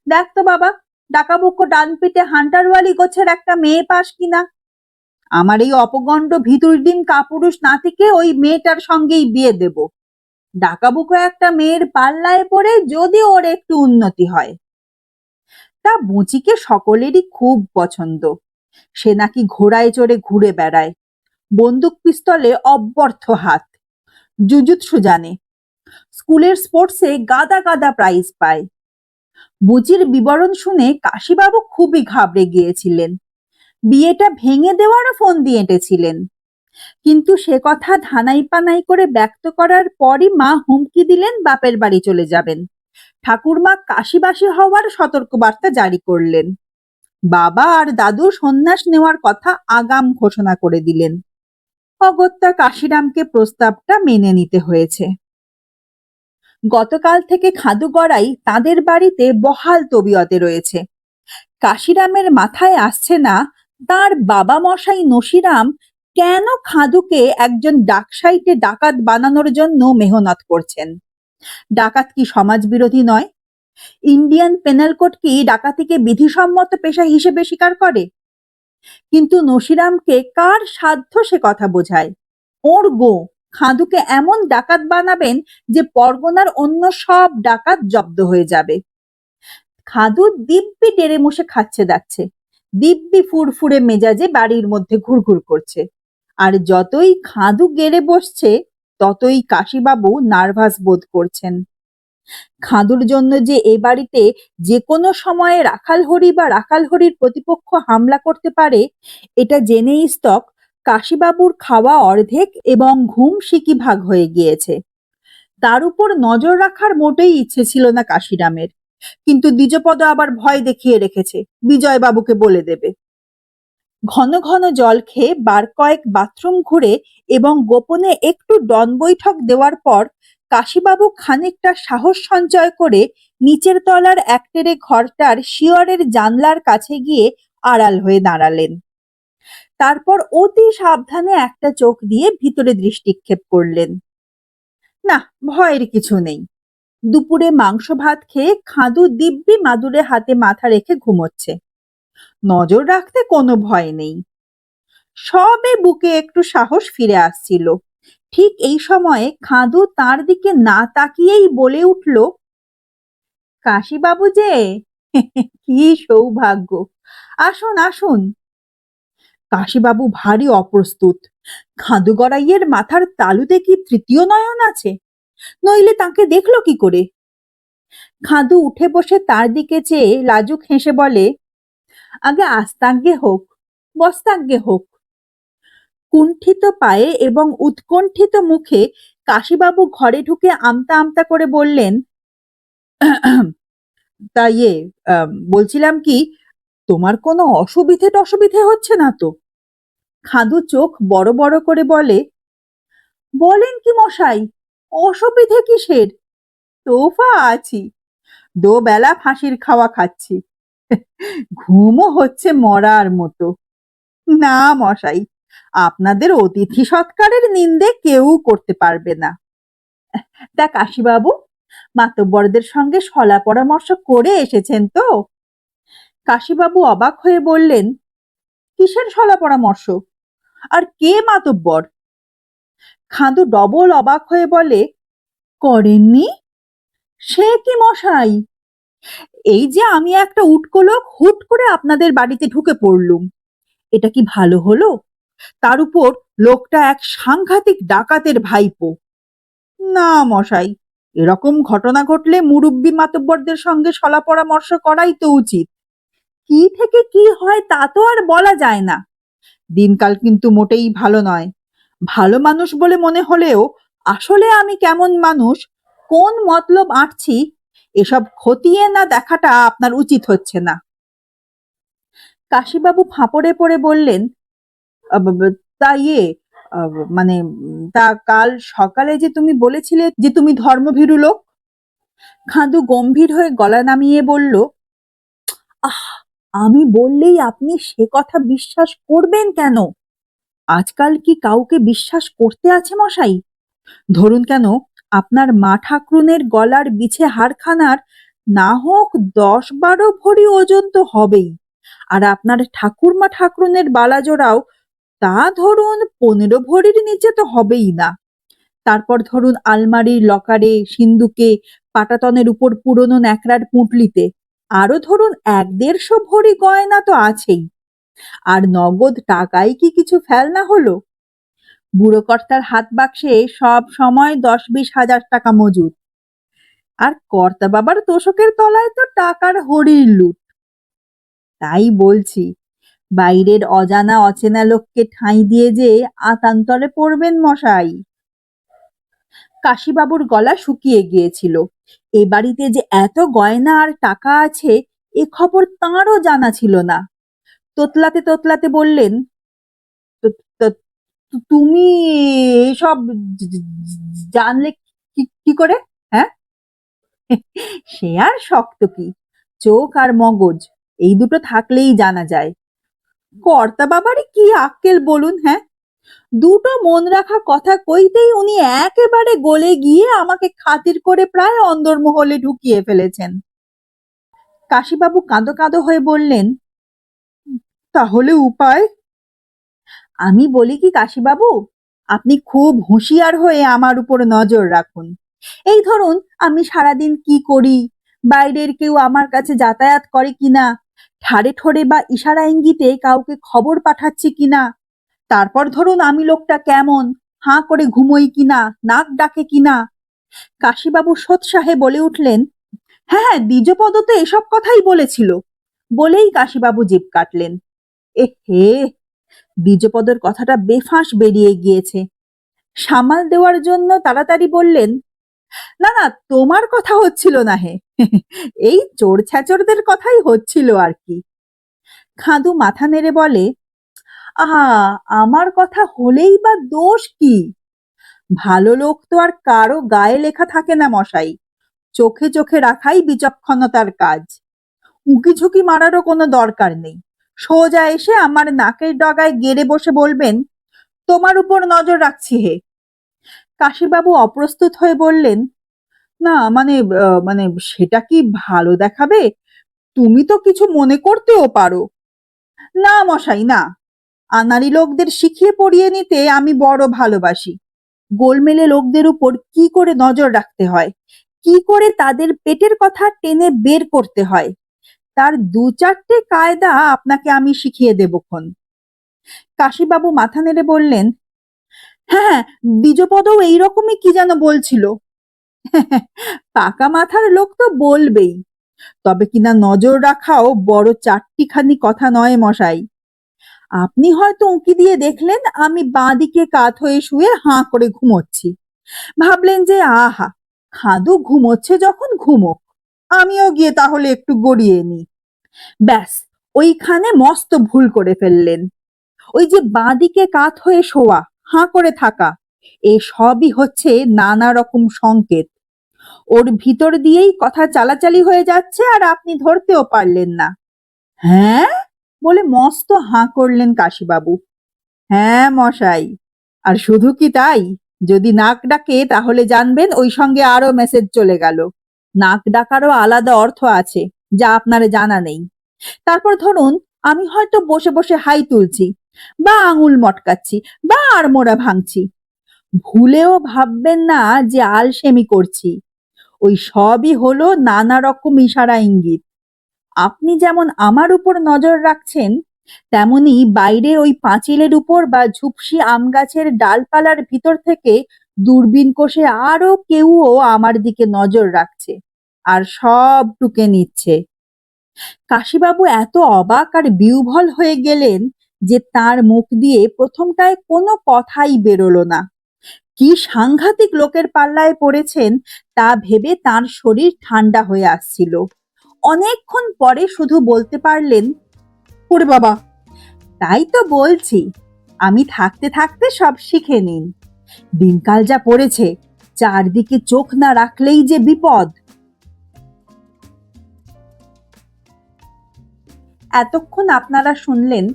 দেখ তো বাবা ডাকাবুক্কো ডান পিঠে হান্টারওয়ালি গোছের একটা মেয়ে পাস কিনা। আমার এই অপগণ্ড ভিতুরডিম কাপুরুষ নাতিকে ওই মেয়েটার সঙ্গেই বিয়ে দেব। ডাকাবুকো একটা মেয়ের পাল্লায় পড়ে যদি ওর একটু উন্নতি হয়। তা বুচিকে সকলেরই খুব পছন্দ। সে নাকি ঘোড়ায় চড়ে ঘুরে বেড়ায়, বন্দুক পিস্তলে অব্যর্থ হাত, জুজুৎসু জানে, স্কুলের স্পোর্টসে গাদা গাদা প্রাইজ পায়। বুচির বিবরণ শুনে কাশীবাবু খুবই ঘাবড়ে গিয়েছিলেন। বিয়েটা ভেঙে দেওয়ারও ফোন দিয়ে এঁটেছিলেন। কিন্তু সে কথা ধানাই পানাই করে ব্যক্ত করার পরই মা হুমকি দিলেন বাপের বাড়ি চলে যাবেন। ঠাকুরমা কাশীবাসী হওয়ার সতর্কবার্তা জারি করলেন। বাবা আর দাদু সন্ন্যাস নেওয়ার কথা আগাম ঘোষণা করে দিলেন। অগত্যা কাশীরামকে প্রস্তাবটা মেনে নিতে হয়েছে। গতকাল থেকে খাদু গড়াই তাদের বাড়িতে বহাল তবিয়তে রয়েছে। কাশীরামের মাথায় আসছে না তার বাবা মশাই নশীরাম কেন খাদুকে একজন ডাকসাইটে ডাকাত বানানোর জন্য মেহনত করছেন। ডাকাত কি সমাজ বিরোধী নয়? ইন্ডিয়ান পেনাল কোড কি ডাকাতিকে বিধিসম্মত পেশা হিসেবে স্বীকার করে? কিন্তু নশীরামকে কার সাধ্য সে কথা বোঝায়? ওর গো খাদুকে এমন ডাকাত বানাবেন যে পরগনার অন্য সব ডাকাত জব্দ হয়ে যাবে। খাদু দিব্যি টেরে মুশে খাচ্ছে যাচ্ছে, দিব্যি ফুরফুরে মেজাজে বাড়ির মধ্যে ঘুরঘুর করছে। আর যতই খাদু গেড়ে বসছে ততই কাশীবাবু নার্ভাস বোধ করছেন। খাদুর জন্য যে এ বাড়িতে যে কোনো সময়ে রাখালহরি বা রাখালহরির প্রতিপক্ষ হামলা করতে পারে, এটা জেনেই স্তক কাশীবাবুর খাওয়া অর্ধেক এবং ঘুম সিকি ভাগ হয়ে গিয়েছে। তার উপর নজর রাখার মোটেই ইচ্ছে ছিল না কাশিরামের, কিন্তু দ্বিজপদ আবার ভয় দেখিয়ে রেখেছে বিজয়বাবুকে বলে দেবে। ঘন ঘন জল খেয়ে বার কয়েক বাথরুম ঘুরে এবং গোপনে একটু ডন বৈঠক দেওয়ার পর কাশীবাবু খানিকটা সাহস সঞ্চয় করে নিচের তলার একটেরে ঘরটার শিয়রের জানলার কাছে গিয়ে আড়াল হয়ে দাঁড়ালেন। তারপর অতি সাবধানে একটা চোখ দিয়ে ভিতরে দৃষ্টিক্ষেপ করলেন। না, ভয়ের কিছু নেই। দুপুরে মাংস ভাত খেয়ে খাদু দিব্যি মাদুরে হাতে মাথা রেখে ঘুমোচ্ছে। নজর রাখতে কোনো ভয় নেই। সবে বুকে একটু সাহস ফিরে আসছিল। ঠিক এই সময়ে খাদু তার দিকে না তাকিয়েই বলে উঠল, কাশীবাবু যে কি সৌভাগ্য, আসুন আসুন। কাশীবাবু ভারী অপ্রস্তুত। খাদু গড়াইয়ের মাথার তালুতে কি তৃতীয় নয়ন আছে, নইলে তাকে দেখলো কি করে? খাদু উঠে বসে তার দিকে চেয়ে লাজুক হেসে বলে, আগে আস্তাজ্ঞে হোক, বস্তাজ্ঞে হোক। কুণ্ঠিত পায়ে এবং উৎকণ্ঠিত মুখে কাশীবাবু ঘরে ঢুকে আমতা আমতা করে বললেন, তা বলছিলাম কি, তোমার কোনো অসুবিধে হচ্ছে না তো? খাদু চোখ বড় বড় করে বলে, বলেন কি মশাই, অসুবিধে কিসের? তোফা আছি, দোবেলা ফাঁসির খাওয়া খাচ্ছি, ঘুমও হচ্ছে মরার মতো। না মশাই, আপনাদের অতিথি সৎকারের নিন্দে কেউ করতে পারবে না। তা কাশীবাবু, মাতব্বরদের সঙ্গে সলা পরামর্শ করে এসেছেন তো? কাশীবাবু অবাক হয়ে বললেন, কিসের সলা পরামর্শ, আর কে মাতব্বর? খাদু ডবল অবাক হয়ে বলে, করেননি? সে কি মশাই, এই যে আমি একটা উটকো লোক হুট করে আপনাদের বাড়িতে ঢুকে পড়লুম, এটা কি ভালো হলো? তার উপর লোকটা এক সাংঘাতিক ডাকাতের ভাইপো। না মশাই, এরকম ঘটনা ঘটলে মুরুব্বি মাতব্বরদের সঙ্গে সলা পরামর্শ করাই তো উচিত। কি থেকে কি হয় তা তো আর বলা যায় না। দিনকাল কিন্তু মোটেই ভালো নয়। ভালো মানুষ বলে মনে হলেও আসলে আমি কেমন মানুষ, কোন মতলব আঁটছি, এসব খতিয়ে না দেখাটা আপনার উচিত হচ্ছে না। কাশীবাবু ফাঁপড়ে পড়ে বললেন, তা মানে তা কাল সকালে যে তুমি বলেছিলে যে তুমি ধর্মভীরু লোক। খাদু গম্ভীর হয়ে গলা নামিয়ে বলল, আহ, আমি বললেই আপনি সে কথা বিশ্বাস করবেন কেন? আজকাল কি কাউকে বিশ্বাস করতে আছে মশাই? ধরুন কেন, আপনার মা ঠাকরুনের গলার বিছে হারখানার না হোক 10-12 ভরি ওজন তো হবেই, আর আপনার ঠাকুরমা ঠাকরুনের বালাজোড়াও তা ধরুন 15 ভরির নিচে তো হবেই না। তারপর ধরুন আলমারির লকারে, সিন্দুকে, পাটাতনের উপর পুরনো ন্যাকড়ার পুঁটলিতে আরো ধরুন 1-150 ভরি গয়না তো আছেই। আর নগদ টাকায় কি কিছু ফেলনা হলো? বুড়ো কর্তার হাত বাক্সে সব সময় 10-20 হাজার টাকা মজুদ, আর কর্তা বাবার তোষকের তলায় তো টাকার হরির লুট। তাই বলছি, বাইরের অজানা অচেনা লোককে ঠাঁই দিয়ে যে আতান্তরে পড়বেন মশাই। কাশীবাবুর গলা শুকিয়ে গিয়েছিল। এ বাড়িতে যে এত গয়না আর টাকা আছে এ খবর তাঁরও জানা ছিল না। তোতলাতে তোতলাতে বললেন, তুমি এসব জানলে কি করে? হ্যাঁ, সে আর শক্ত কি, চোখ আর মগজ এই দুটো থাকলেই জানা যায়। কর্তা বাবারই কি আক্কেল বলুন? হ্যাঁ, দুটো মন রাখা কথা কইতেই উনি একেবারে গলে গিয়ে আমাকে খাতির করে প্রায় অন্দরমহলে ঢুকিয়ে ফেলেছেন। কাশীবাবু কাঁদো কাঁদো হয়ে বললেন, তাহলে উপায়? আমি বলি কি কাশীবাবু, আপনি খুব হুঁশিয়ার হয়ে আমার উপর নজর রাখুন। এই ধরুন আমি সারাদিন কি করি, বাইরের কেউ আমার কাছে যাতায়াত করে কিনা, ঠাড়ে ঠোড়ে বা ইশারা ইঙ্গিতে কাউকে খবর পাঠাচ্ছি কিনা, তারপর ধরুন আমি লোকটা কেমন, হাঁ করে ঘুমোই কিনা, নাক ডাকে কিনা। কাশীবাবু সোৎসাহে বলে উঠলেন, হ্যাঁ হ্যাঁ, দ্বিজপদ তো এসব কথাই বলেছিল। বলেই কাশীবাবু জিভ কাটলেন। এ হে, দ্বিজপদর কথাটা বেফাঁস বেরিয়ে গিয়েছে। সামাল দেওয়ার জন্য তাড়াতাড়ি বললেন, না না, তোমার কথা হচ্ছিল না হে, এই চোর ছ্যাচরদের কথাই হচ্ছিল আর কি। খাদু মাথা নেড়ে বলে, আহা, আমার কথা হলেই বা দোষ কি? ভালো লোক তো আর কারো গায়ে লেখা থাকে না মশাই, চোখে চোখে রাখাই বিচক্ষণতার কাজ। উঁকি ঝুঁকি মারারও কোনো দরকার নেই। সোজা এসে আমার নাকের ডগায় গেড়ে বসে বলবেন, তোমার উপর নজর রাখছি হে। কাশীবাবু অপ্রস্তুত হয়ে বললেন, না মানে মানে সেটা কি ভালো দেখাবে? তুমি তো কিছু মনে করতেও পারো। না মশাই, না, আনাড়ি লোকদের শিখিয়ে পড়িয়ে নিতে আমি বড় ভালোবাসি। গোলমেলে লোকদের উপর কি করে নজর রাখতে হয়, কি করে তাদের পেটের কথা টেনে বের করতে হয়, তার দু চারটে কায়দা আপনাকে আমি শিখিয়ে দেবক্ষণ। কাশীবাবু মাথা নেড়ে বললেন, হ্যাঁ হ্যাঁ, দ্বিজপদও এইরকমই কি যেন বলছিল। পাকা মাথার লোক তো বলবেই, তবে কিনা নজর রাখাও বড় চারটিখানি কথা নয় মশাই। আপনি হয়তো উঁকি দিয়ে দেখলেন আমি বাঁ দিকে কাত হয়ে শুয়ে হাঁ করে ঘুমোচ্ছি। ভাবলেন যে আহা, খাদু ঘুমোচ্ছে যখন ঘুমোক, আমিও গিয়ে তাহলে একটু গড়িয়ে নি। ব্যাস, ওইখানে মস্ত ভুল করে ফেললেন। ওই যে বাঁ দিকে কাত হয়ে শোয়া, হাঁ করে থাকা, এ সবই হচ্ছে নানা রকম সংকেত। ওর ভিতর দিয়েই কথা চালাচালি হয়ে যাচ্ছে আর আপনি ধরতেও পারলেন না। হ্যাঁ বলে মস্ত হাঁ করলেন কাশীবাবু। হ্যাঁ মশাই, আর শুধু কি তাই, যদি নাক ডাকে তাহলে জানবেন ওই সঙ্গে আরো মেসেজ চলে গেল। নাক ডাকারও আলাদা অর্থ আছে, যা আপনার জানা নেই। তারপর ধরুন আমি হয়তো বসে বসে হাই তুলছি, বা আঙুল মটকাচ্ছি, বা আড়মোড়া ভাঙছি, ভুলেও ভাববেন না যে আলসেমি করছি। ওই সবই হলো নানা রকম ইশারা ইঙ্গিত। আপনি যেমন আমার উপর নজর রাখছেন, তেমনি বাইরে ওই পাঁচিলের উপর বা ঝুপসি আম গাছের ডালপালার ভিতর থেকে দূরবীন কষে আরো কেউও আমার দিকে নজর রাখছে আর সব টুকে নিচ্ছে। কাশীবাবু এত অবাক আর বিহ্বল হয়ে গেলেন যে তার মুখ দিয়ে প্রথমটায় কোনো কথাই বেরোলো না। কি সাংঘাতিক লোকের পাল্লায় পড়েছেন তা ভেবে তার শরীর ঠান্ডা হয়ে আসছিল। অনেকক্ষণ পরে শুধু বলতে পারলেন, ওরে বাবা! তাই তো বলছি, আমি থাকতে থাকতে সব শিখে নিন। দিনকাল যা পড়েছে, চারদিকে চোখ না রাখলেই যে বিপদ। এতক্ষণ আপনারা শুনলেন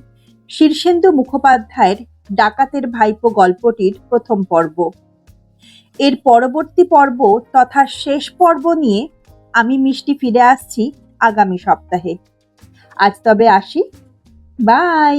শীর্ষেন্দু মুখোপাধ্যায়ের ডাকাতের ভাইপো গল্পটির প্রথম পর্ব। এর পরবর্তী পর্ব তথা শেষ পর্ব নিয়ে আমি মিষ্টি ফিরে আসছি আগামী সপ্তাহে। আজ তবে আসি, বাই।